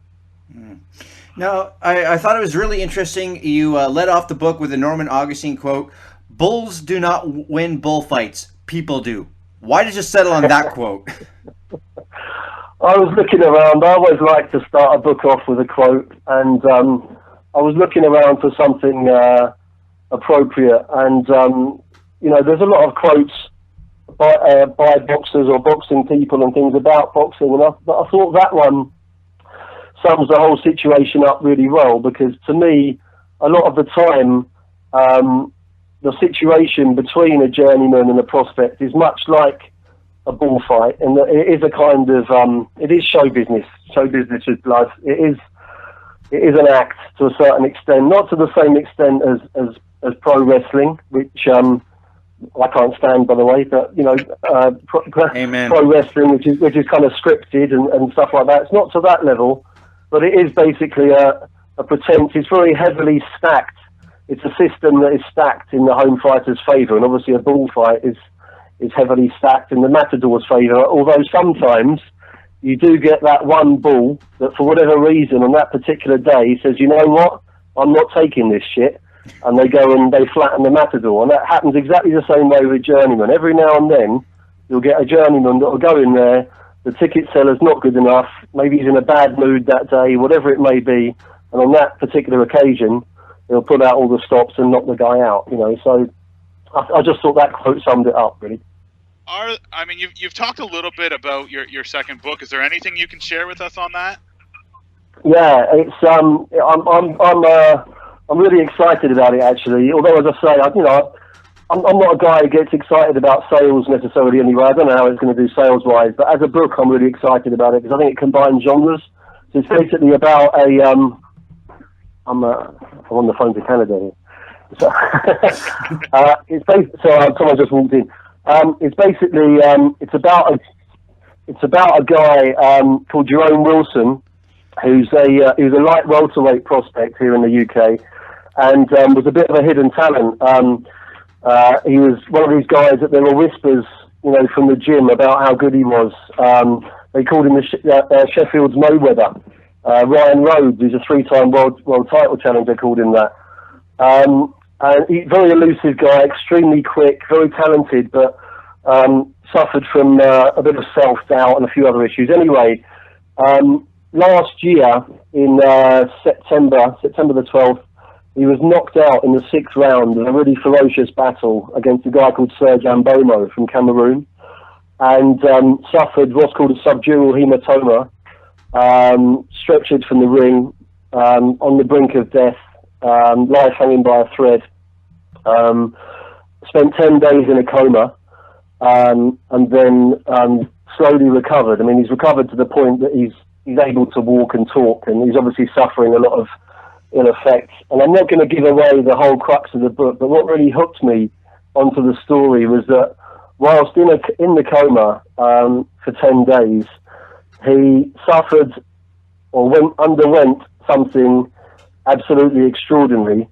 Now, I thought it was really interesting. You led off the book with the Norman Augustine quote, "Bulls do not win bullfights, people do." Why did you settle on that quote? I was looking around. I always like to start a book off with a quote, and I was looking around for something appropriate. And you know, there's a lot of quotes by boxers or boxing people and things about boxing, but I thought that one sums the whole situation up really well, because to me, a lot of the time, the situation between a journeyman and a prospect is much like a bullfight, and it is a kind of it is show business. Show business with blood. It is an act to a certain extent, not to the same extent as pro wrestling, which I can't stand, by the way. But you know, pro wrestling, which is kind of scripted and stuff like that. It's not to that level, but it is basically a pretense. It's very heavily stacked. It's a system that is stacked in the home fighter's favour, and obviously a bullfight is heavily stacked in the matador's favour, although sometimes you do get that one bull that for whatever reason on that particular day says, you know what, I'm not taking this shit, and they go and they flatten the matador. And that happens exactly the same way with journeymen. Every now and then you'll get a journeyman that will go in there, the ticket seller's not good enough, maybe he's in a bad mood that day, whatever it may be, and on that particular occasion he'll put out all the stops and knock the guy out, you know. So I just thought that quote summed it up, really. I mean, you've talked a little bit about your second book. Is there anything you can share with us on that? Yeah, it's I'm really excited about it, actually. Although, as I say, I'm not a guy who gets excited about sales necessarily anyway. I don't know how it's going to do sales-wise, but as a book, I'm really excited about it because I think it combines genres. So it's basically about I'm on the phone to Canada here. So, someone just walked in. It's basically it's about a guy called Jerome Wilson, who's a light welterweight prospect here in the UK, and was a bit of a hidden talent. He was one of these guys that there were whispers, you know, from the gym about how good he was. They called him Sheffield's Mayweather. Ryan Rhodes, who's a three-time world title challenger, called him that. And very elusive guy, extremely quick, very talented, but suffered from a bit of self-doubt and a few other issues. Anyway, last year in September the 12th, he was knocked out in the 6th round in a really ferocious battle against a guy called Serge Ambomo from Cameroon, and suffered what's called a subdural hematoma, stretchered from the ring, on the brink of death, life hanging by a thread. Spent 10 days in a coma, and then slowly recovered. I mean, he's recovered to the point that he's able to walk and talk, and he's obviously suffering a lot of ill effects. And I'm not going to give away the whole crux of the book, but what really hooked me onto the story was that whilst in the coma for 10 days, he suffered or underwent something absolutely extraordinary,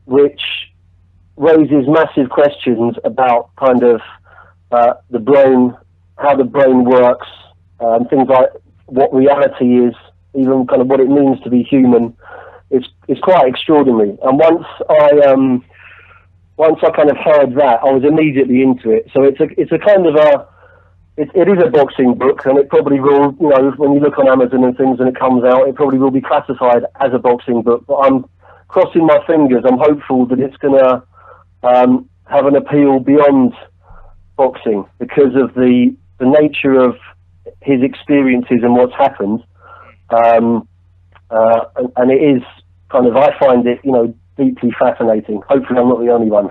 which raises massive questions about kind of the brain, how the brain works, things like what reality is, even kind of what it means to be human. It's quite extraordinary. And once I kind of heard that, I was immediately into it. So it's a kind of it is a boxing book, and it probably will, you know, when you look on Amazon and things and it comes out, it probably will be classified as a boxing book. But I'm crossing my fingers. I'm hopeful that it's going to have an appeal beyond boxing because of the nature of his experiences and what's happened. And it is kind of, I find it, you know, deeply fascinating. Hopefully I'm not the only one.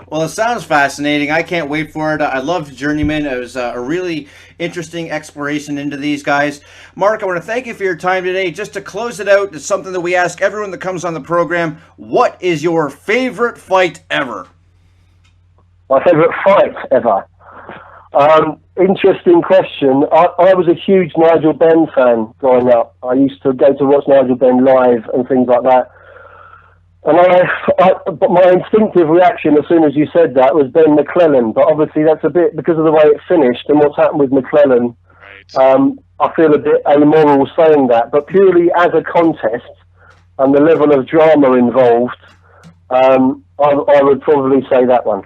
Well, it sounds fascinating. I can't wait for it. I loved Journeymen. It was a really interesting exploration into these guys. Mark, I want to thank you for your time today. Just to close it out, it's something that we ask everyone that comes on the program. What is your favorite fight ever? My favorite fight ever? Interesting question. I was a huge Nigel Benn fan growing up. I used to go to watch Nigel Benn live and things like that. But my instinctive reaction as soon as you said that was Ben McClellan. But obviously that's a bit, because of the way it finished and what's happened with McClellan, Right. I feel a bit amoral saying that. But purely as a contest and the level of drama involved, I would probably say that one.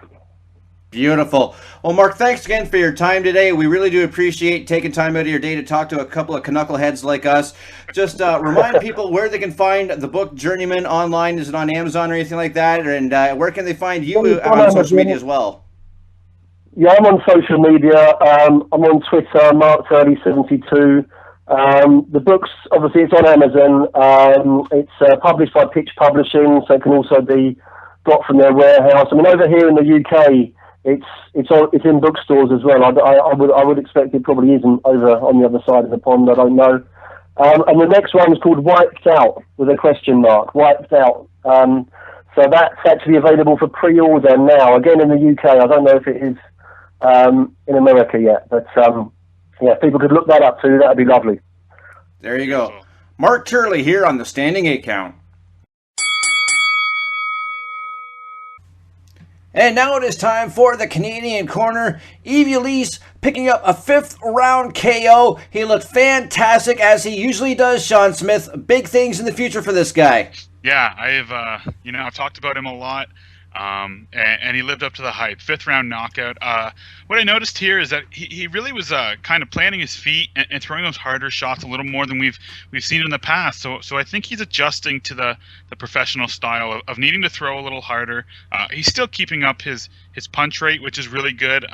Beautiful. Well, Mark, thanks again for your time today. We really do appreciate taking time out of your day to talk to a couple of knuckleheads like us. Just remind people where they can find the book Journeymen online. Is it on Amazon or anything like that? And where can they find you on social media as well? Yeah, I'm on social media. I'm on Twitter, Mark Turley 72. The book's, obviously, it's on Amazon. It's published by Pitch Publishing, so it can also be got from their warehouse. I mean, over here in the UK, it's in bookstores as well. I would expect it probably isn't over on the other side of the pond. I don't know. And the next one is called Wiped Out with a question mark. Wiped Out. So that's actually available for pre-order now. Again in the UK. I don't know if it is in America yet, but yeah, if people could look that up too, that'd be lovely. There you go. Mark Turley here on the Standing 8 Count. And now it is time for the Canadian Corner. Yves Ulysse picking up a 5th round KO. He looked fantastic as he usually does, Sean Smith. Big things in the future for this guy. Yeah, I've talked about him a lot, and he lived up to the hype. 5th round knockout. What I noticed here is that he really was kind of planting his feet and throwing those harder shots a little more than we've seen in the past. So I think he's adjusting to the professional style of needing to throw a little harder. He's still keeping up his punch rate, which is really good.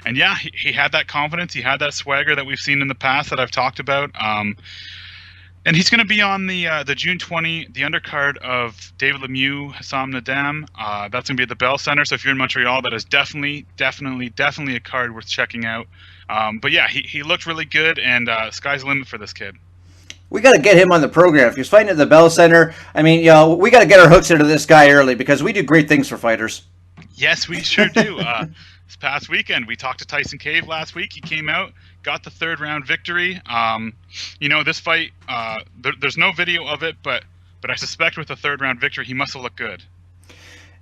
And yeah, he had that confidence. He had that swagger that we've seen in the past that I've talked about. And he's going to be on the June 20, the undercard of David Lemieux, Hassam Nadam. That's going to be at the Bell Center. So if you're in Montreal, that is definitely a card worth checking out. But yeah, he looked really good, and sky's the limit for this kid. We got to get him on the program. If he's fighting at the Bell Center, I mean, we got to get our hooks into this guy early because we do great things for fighters. Yes, we sure do. This past weekend, we talked to Tyson Cave last week. He came out, got the 3rd round victory. This fight, there's no video of it, but I suspect with a 3rd round victory, he must have looked good.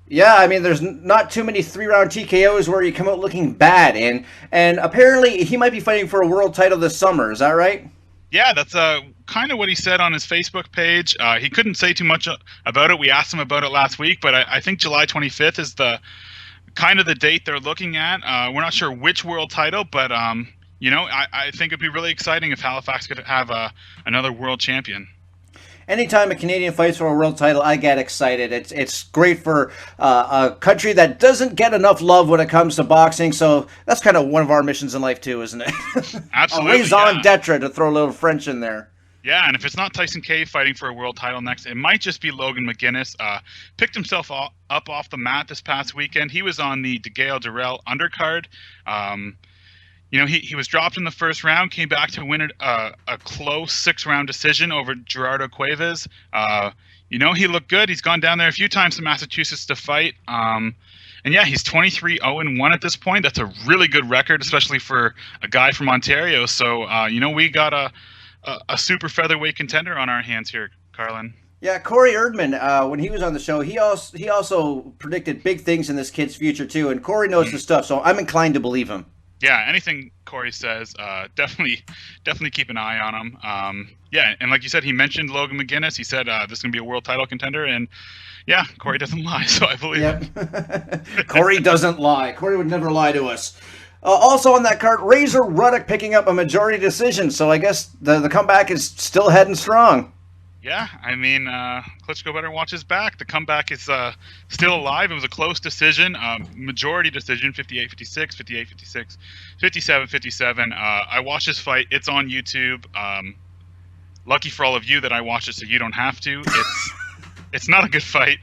Yeah, I mean, there's not too many 3-round TKOs where you come out looking bad, and apparently he might be fighting for a world title this summer. Is that right? Yeah, that's kind of what he said on his Facebook page. He couldn't say too much about it. We asked him about it last week, but I think July 25th is the kind of the date they're looking at. We're not sure which world title, but I think it'd be really exciting if Halifax could have another world champion. Anytime a Canadian fights for a world title, I get excited. It's great for a country that doesn't get enough love when it comes to boxing. So that's kind of one of our missions in life too, isn't it? Absolutely. A raison d'etre, to throw a little French in there. Yeah, and if it's not Tyson Cave fighting for a world title next, it might just be Logan McGuinness. Picked himself up off the mat this past weekend. He was on the DeGale Durrell undercard. He was dropped in the 1st round, came back to win a close 6-round decision over Gerardo Cuevas. He looked good. He's gone down there a few times to Massachusetts to fight. And yeah, he's 23-0-1 at this point. That's a really good record, especially for a guy from Ontario. So, we got a super featherweight contender on our hands here, Carlin. Yeah, Corey Erdman, when he was on the show, he also predicted big things in this kid's future too, and Corey knows his stuff, so I'm inclined to believe him. Yeah, anything Corey says, definitely keep an eye on him. Yeah, and like you said, he mentioned Logan McGuinness. He said this is going to be a world title contender, and yeah, Corey doesn't lie, so I believe him. Corey doesn't lie. Corey would never lie to us. Also on that card, Razor Ruddock picking up a majority decision, so I guess the comeback is still heading strong. Yeah, I mean, Klitschko better watch his back. The comeback is still alive. It was a close decision, majority decision, 58-56, 58-56, 57-57. I watched this fight. It's on YouTube. Lucky for all of you that I watched it, so you don't have to. It's not a good fight.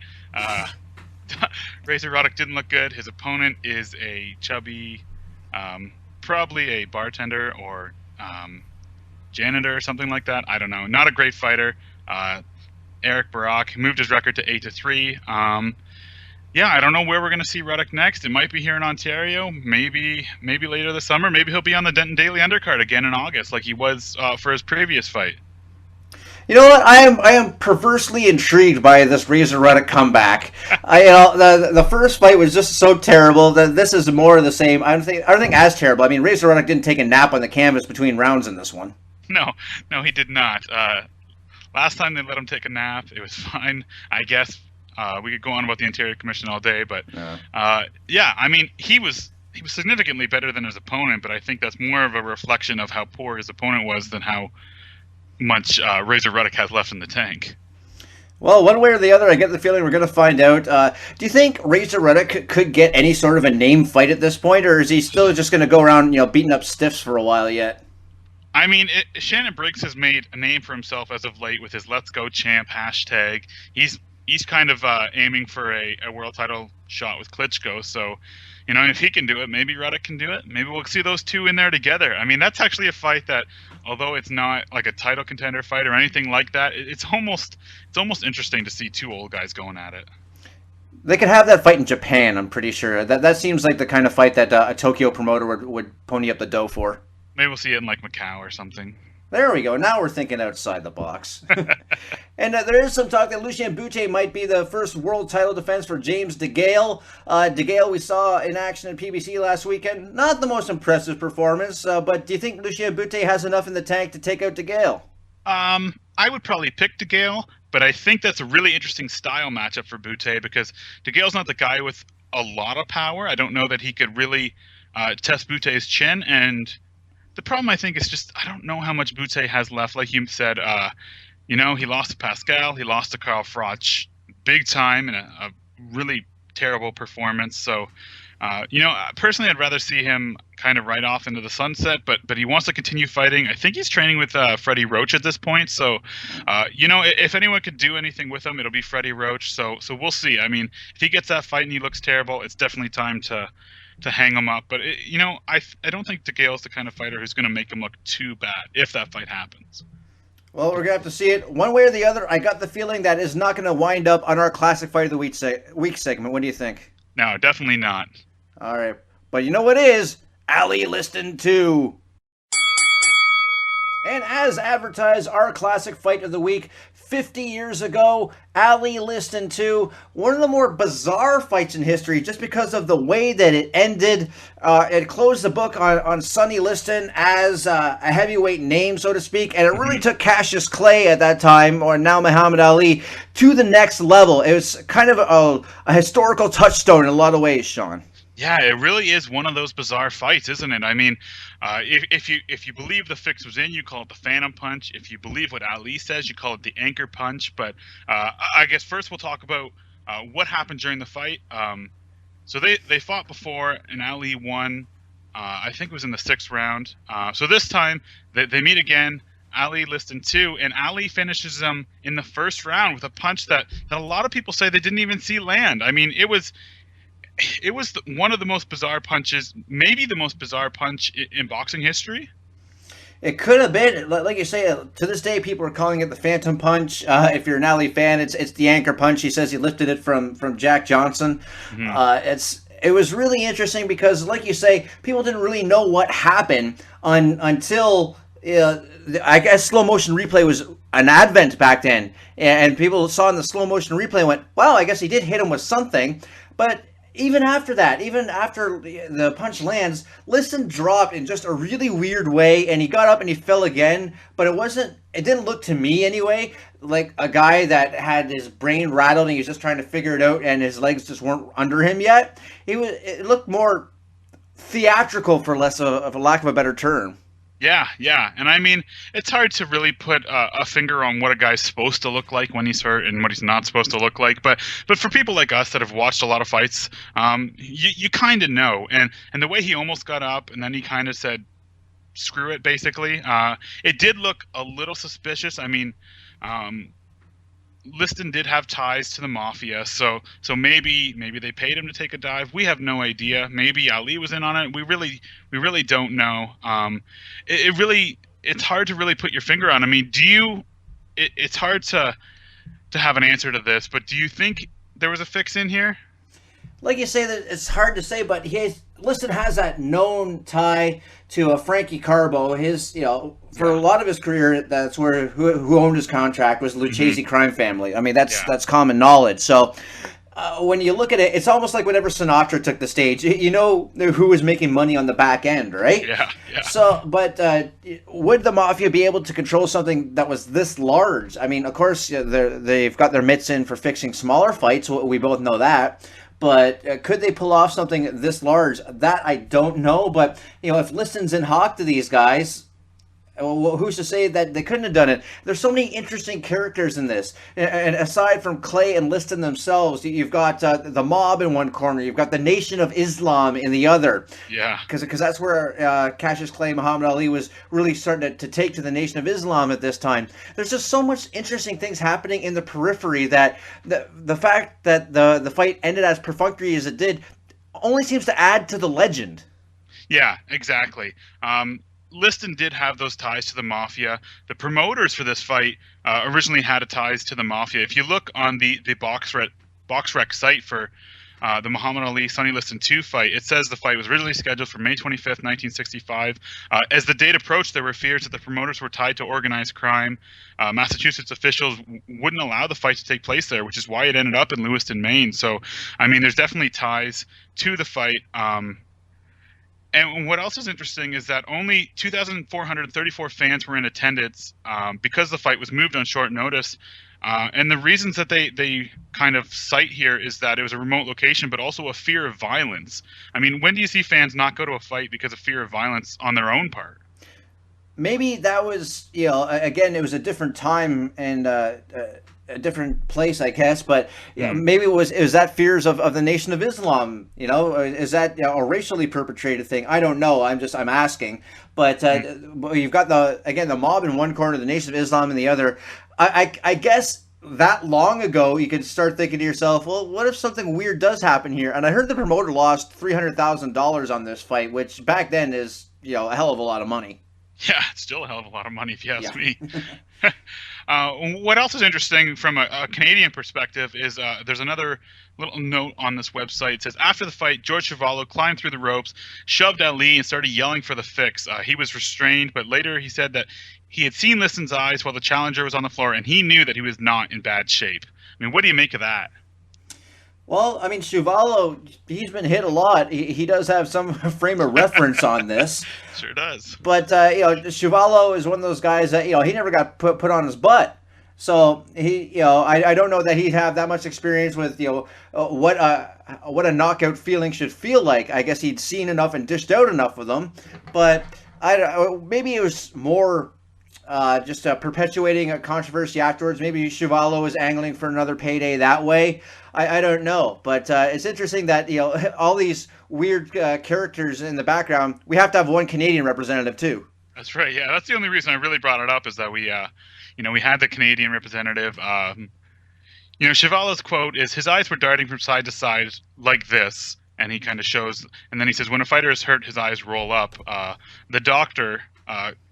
Razor Ruddock didn't look good. His opponent is a chubby, probably a bartender or janitor or something like that. I don't know. Not a great fighter. Eric Barak moved his record to 8-3. Yeah, I don't know where we're going to see Ruddock next. It might be here in Ontario, maybe later this summer. Maybe he'll be on the Denton Daily undercard again in August, like he was for his previous fight. You know what? I am perversely intrigued by this Razor Ruddock comeback. The first fight was just so terrible that this is more of the same. I don't think as terrible. I mean, Razor Ruddock didn't take a nap on the canvas between rounds in this one. No, he did not. Last time they let him take a nap, it was fine. I guess we could go on about the Interior Commission all day, but yeah, I mean, he was significantly better than his opponent, but I think that's more of a reflection of how poor his opponent was than how much Razor Ruddock has left in the tank. Well, one way or the other, I get the feeling we're going to find out. Do you think Razor Ruddock could get any sort of a name fight at this point, or is he still just going to go around, beating up stiffs for a while yet? I mean, Shannon Briggs has made a name for himself as of late with his "Let's Go Champ" hashtag. He's kind of aiming for a world title shot with Klitschko. So, if he can do it, maybe Ruddock can do it. Maybe we'll see those two in there together. I mean, that's actually a fight that, although it's not like a title contender fight or anything like that, it's almost interesting to see two old guys going at it. They could have that fight in Japan, I'm pretty sure. That seems like the kind of fight that a Tokyo promoter would pony up the dough for. Maybe we'll see it in like Macau or something. There we go. Now we're thinking outside the box. And there is some talk that Lucien Boutte might be the first world title defense for James DeGale. DeGale we saw in action at PBC last weekend. Not the most impressive performance, but do you think Lucien Boutte has enough in the tank to take out DeGale? I would probably pick DeGale, but I think that's a really interesting style matchup for Boutte because DeGale's not the guy with a lot of power. I don't know that he could really test Boutte's chin, and the problem, I think, is just I don't know how much Boutte has left. Like you said, he lost to Pascal. He lost to Carl Froch big time in a really terrible performance. So, personally, I'd rather see him kind of right off into the sunset. But he wants to continue fighting. I think he's training with Freddie Roach at this point. So, if anyone could do anything with him, it'll be Freddie Roach. So we'll see. I mean, if he gets that fight and he looks terrible, it's definitely time to hang him up. But, I don't think DeGale's the kind of fighter who's going to make him look too bad if that fight happens. Well, we're going to have to see it one way or the other. I got the feeling that is not going to wind up on our Classic Fight of the Week segment. What do you think? No, definitely not. All right. But you know what is? Ali Liston 2. And as advertised, our Classic Fight of the Week, 50 years ago, Ali Liston 2, one of the more bizarre fights in history just because of the way that it ended. It closed the book on Sonny Liston as a heavyweight name, so to speak, and it really took Cassius Clay at that time, or now Muhammad Ali, to the next level. It was kind of a historical touchstone in a lot of ways, Sean. Yeah, it really is one of those bizarre fights, isn't it? I mean, if you believe the fix was in, you call it the Phantom Punch. If you believe what Ali says, you call it the Anchor Punch. But I guess first we'll talk about what happened during the fight. So they fought before, and Ali won. I think it was in the 6th round. So this time they meet again. Ali Liston 2, and Ali finishes him in the 1st round with a punch that a lot of people say they didn't even see land. I mean, it was one of the most bizarre punches, maybe the most bizarre punch in boxing history. It could have been, like you say, to this day people are calling it the Phantom Punch. If you're an Ali fan, it's the Anchor Punch. He says he lifted it from Jack Johnson. Mm-hmm. It was really interesting because, like you say, people didn't really know what happened until I guess slow motion replay was an advent back then, and people saw in the slow motion replay and went, "Wow, I guess he did hit him with something," but. Even after that, even after the punch lands, Liston dropped in just a really weird way, and he got up and he fell again, but it didn't look to me anyway, like a guy that had his brain rattled and he was just trying to figure it out and his legs just weren't under him yet. It looked more theatrical, for less of a lack of a better term. Yeah, and I mean, it's hard to really put a finger on what a guy's supposed to look like when he's hurt and what he's not supposed to look like. But for people like us that have watched a lot of fights, you kind of know. And the way he almost got up and then he kind of said, "Screw it," basically. It did look a little suspicious. I mean, Liston did have ties to the mafia, so maybe they paid him to take a dive. We have no idea. Maybe Ali was in on it. We really don't know. It's hard to really put your finger on. I mean, it's hard to have an answer to this, but do you think there was a fix in here? Like you say, that it's hard to say, but Liston has that known tie to Frankie Carbo. His, for a lot of his career, that's where who owned his contract was Lucchese crime family. I mean, that's common knowledge. So when you look at it, it's almost like whenever Sinatra took the stage, you know who was making money on the back end, right? Yeah. So, but would the Mafia be able to control something that was this large? I mean, of course, they've got their mitts in for fixing smaller fights. We both know that. But could they pull off something this large? That I don't know. But, if Liston's in hock to these guys, well, who's to say that they couldn't have done it? There's so many interesting characters in this. And aside from Clay and Liston themselves, you've got the mob in one corner. You've got the Nation of Islam in the other. Yeah. Because that's where Cassius Clay, Muhammad Ali was really starting to take to the Nation of Islam at this time. There's just so much interesting things happening in the periphery that the fact that the fight ended as perfunctory as it did only seems to add to the legend. Yeah, exactly. Liston did have those ties to the Mafia. The promoters for this fight originally had ties to the Mafia. If you look on the BoxRec site for the Muhammad Ali Sonny Liston 2 fight, it says the fight was originally scheduled for May 25th, 1965. As the date approached, there were fears that the promoters were tied to organized crime. Massachusetts officials wouldn't allow the fight to take place there, which is why it ended up in Lewiston, Maine. So, I mean, there's definitely ties to the fight. And what else is interesting is that only 2,434 fans were in attendance because the fight was moved on short notice. And the reasons that they kind of cite here is that it was a remote location, but also a fear of violence. I mean, when do you see fans not go to a fight because of fear of violence on their own part? Maybe that was, again, it was a different time and a different place, I guess, but maybe it was that fears of the Nation of Islam, is that a racially perpetrated thing? I don't know. I'm asking, but you've got the mob in one corner, the Nation of Islam in the other. I guess that long ago, you could start thinking to yourself, well, what if something weird does happen here? And I heard the promoter lost $300,000 on this fight, which back then is, a hell of a lot of money. Yeah, it's still a hell of a lot of money if you ask me. What else is interesting from a Canadian perspective is there's another little note on this website. It says, after the fight, George Chuvalo climbed through the ropes, shoved Ali, and started yelling for the fix. He was restrained, but later he said that he had seen Liston's eyes while the challenger was on the floor, and he knew that he was not in bad shape. I mean, what do you make of that? Well, I mean, Chuvalo, he's been hit a lot. He does have some frame of reference on this. Sure does. But, Chuvalo is one of those guys that, he never got put on his butt. So, I don't know that he'd have that much experience with, what a knockout feeling should feel like. I guess he'd seen enough and dished out enough of them. But, maybe it was more just perpetuating a controversy afterwards. Maybe Chuvalo was angling for another payday that way. I don't know, but it's interesting that all these weird characters in the background. We have to have one Canadian representative too. That's right. Yeah, that's the only reason I really brought it up is that we had the Canadian representative. Chuvalo's quote is, "His eyes were darting from side to side like this," and he kind of shows. And then he says, "When a fighter is hurt, his eyes roll up." The doctor.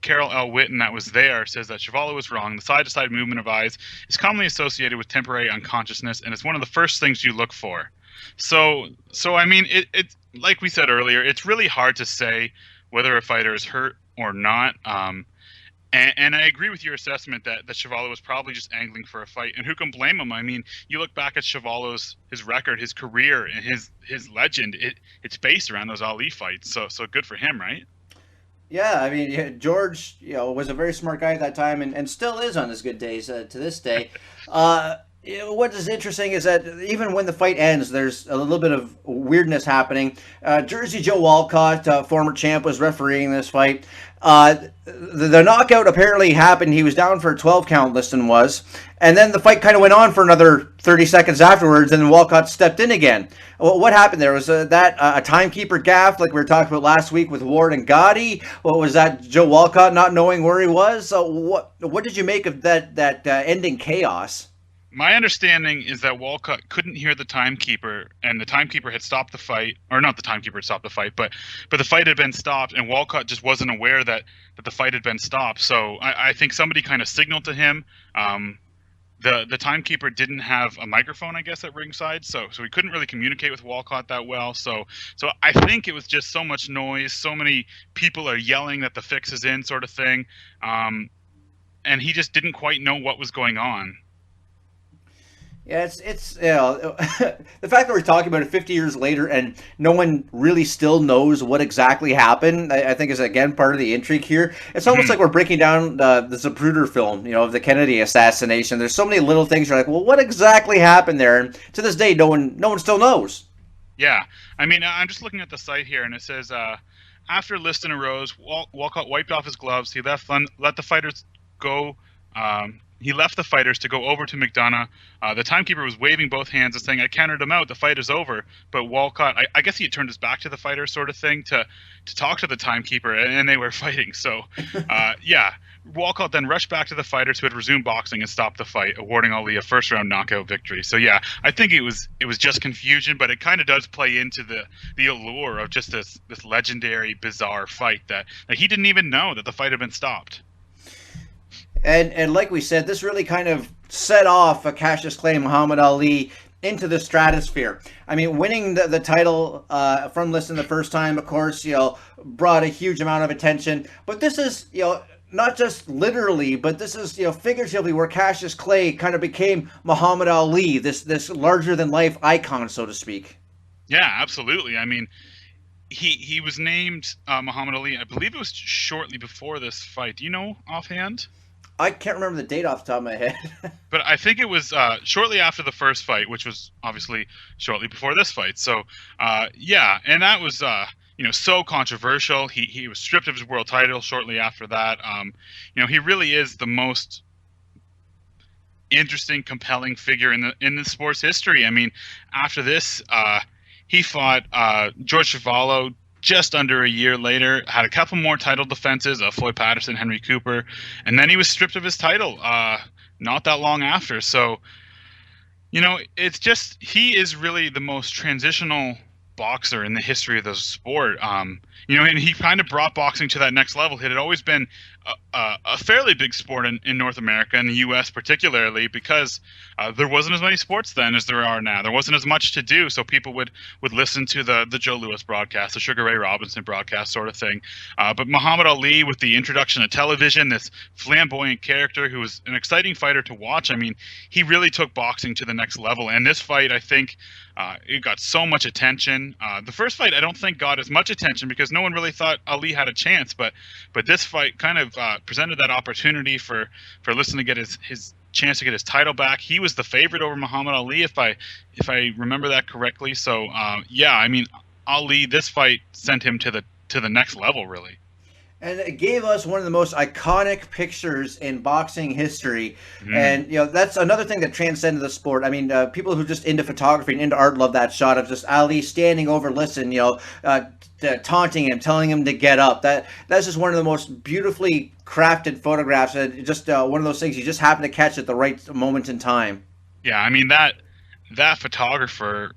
Carol L. Witten, that was there, says that Chuvalo was wrong. The side-to-side movement of eyes is commonly associated with temporary unconsciousness, and it's one of the first things you look for. So I mean, it like we said earlier, it's really hard to say whether a fighter is hurt or not. And I agree with your assessment that Chuvalo was probably just angling for a fight, and who can blame him? I mean, you look back at Chuvalo's his record, his career, and his legend. It's based around those Ali fights. So good for him, right? Yeah, I mean, George, was a very smart guy at that time, and still is on his good days to this day. What is interesting is that even when the fight ends, there's a little bit of weirdness happening. Jersey Joe Walcott, former champ, was refereeing this fight. The knockout apparently happened. He was down for a 12 count, Liston was. And then the fight kind of went on for another 30 seconds afterwards, and then Walcott stepped in again. What happened there? Was that a timekeeper gaff like we were talking about last week with Ward and Gotti? What was that, Joe Walcott not knowing where he was? What did you make of that ending chaos? My understanding is that Walcott couldn't hear the timekeeper, and the timekeeper had stopped the fight, or not the timekeeper had stopped the fight, but the fight had been stopped, and Walcott just wasn't aware that the fight had been stopped. So I think somebody kind of signaled to him the timekeeper didn't have a microphone, I guess, at ringside, so he couldn't really communicate with Walcott that well. So I think it was just so much noise, so many people are yelling that the fix is in, sort of thing, and he just didn't quite know what was going on. Yeah, it's the fact that we're talking about it 50 years later and no one really still knows what exactly happened, I think is again part of the intrigue here. It's almost like we're breaking down the Zapruder film, of the Kennedy assassination. There's so many little things you're like, well, what exactly happened there? And to this day, no one still knows. Yeah, I mean, I'm just looking at the site here, and it says after Liston arose, Walcott wiped off his gloves. He let the fighters go. He left the fighters to go over to McDonough. The timekeeper was waving both hands and saying, "I counted him out. The fight is over." But Walcott, I guess he had turned his back to the fighters, sort of thing, to talk to the timekeeper, and they were fighting. So, yeah. Walcott then rushed back to the fighters who had resumed boxing and stopped the fight, awarding Ali a first-round knockout victory. So, yeah, I think it was just confusion, but it kind of does play into the allure of just this legendary, bizarre fight that he didn't even know that the fight had been stopped. And like we said, this really kind of set off Cassius Clay Muhammad Ali into the stratosphere. I mean, winning the title from Liston the first time, of course, brought a huge amount of attention. But this is, not just literally, but this is, figuratively, where Cassius Clay kind of became Muhammad Ali, this larger than life icon, so to speak. Yeah, absolutely. I mean, he was named Muhammad Ali. I believe it was shortly before this fight. Do you know offhand? I can't remember the date off the top of my head. But I think it was shortly after the first fight, which was obviously shortly before this fight. So, yeah, and that was, so controversial. He was stripped of his world title shortly after that. He really is the most interesting, compelling figure in the sport's history. I mean, after this, he fought George Chuvalo just under a year later, had a couple more title defenses, Floyd Patterson, Henry Cooper, and then he was stripped of his title not that long after. So, it's just, he is really the most transitional boxer in the history of the sport. And he kind of brought boxing to that next level. It had always been a fairly big sport in North America, and the U.S. particularly, because there wasn't as many sports then as there are now. There wasn't as much to do, so people would listen to the Joe Louis broadcast, the Sugar Ray Robinson broadcast, sort of thing. But Muhammad Ali, with the introduction of television, this flamboyant character who was an exciting fighter to watch, I mean, he really took boxing to the next level. And this fight, I think, it got so much attention. The first fight, I don't think, got as much attention because no one really thought Ali had a chance. But this fight kind of presented that opportunity for Liston to get his chance to get his title back. He was the favorite over Muhammad Ali, if I remember that correctly. So yeah, I mean, Ali, this fight sent him to the next level, really. And it gave us one of the most iconic pictures in boxing history. And, that's another thing that transcended the sport. I mean, people who are just into photography and into art love that shot of just Ali standing over Liston, taunting him, telling him to get up. That's just one of the most beautifully crafted photographs. And just one of those things you just happen to catch at the right moment in time. Yeah, I mean, that photographer,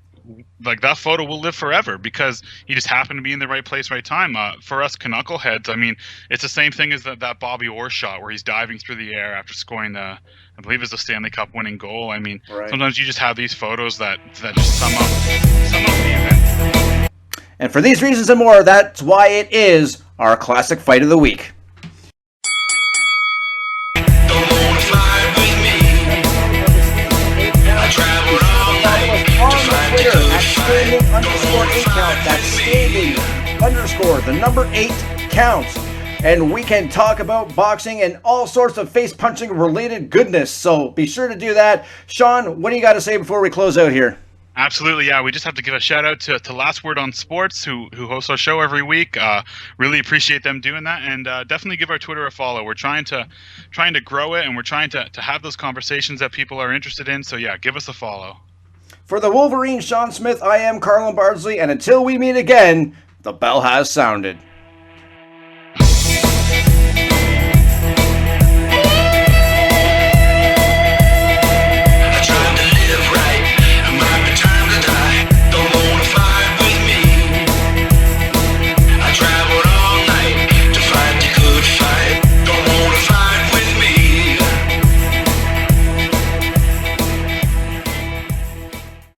like, that photo will live forever because he just happened to be in the right place, right time. For us knuckleheads, I mean, it's the same thing as that Bobby Orr shot where he's diving through the air after scoring I believe it's a Stanley Cup winning goal. I mean, right. Sometimes you just have these photos that just sum up the event. And for these reasons and more, that's why it is our classic fight of the week. That's _8count. That's the number 8 count. And we can talk about boxing and all sorts of face-punching related goodness. So be sure to do that. Shawn, what do you got to say before we close out here? Absolutely, yeah. We just have to give a shout out to Last Word on Sports, who hosts our show every week. Really appreciate them doing that, and definitely give our Twitter a follow. We're trying to grow it, and we're trying to have those conversations that people are interested in. So yeah, give us a follow. For the Wolverine, Sean Smith, I am Carlin Bardsley, and until we meet again, the bell has sounded.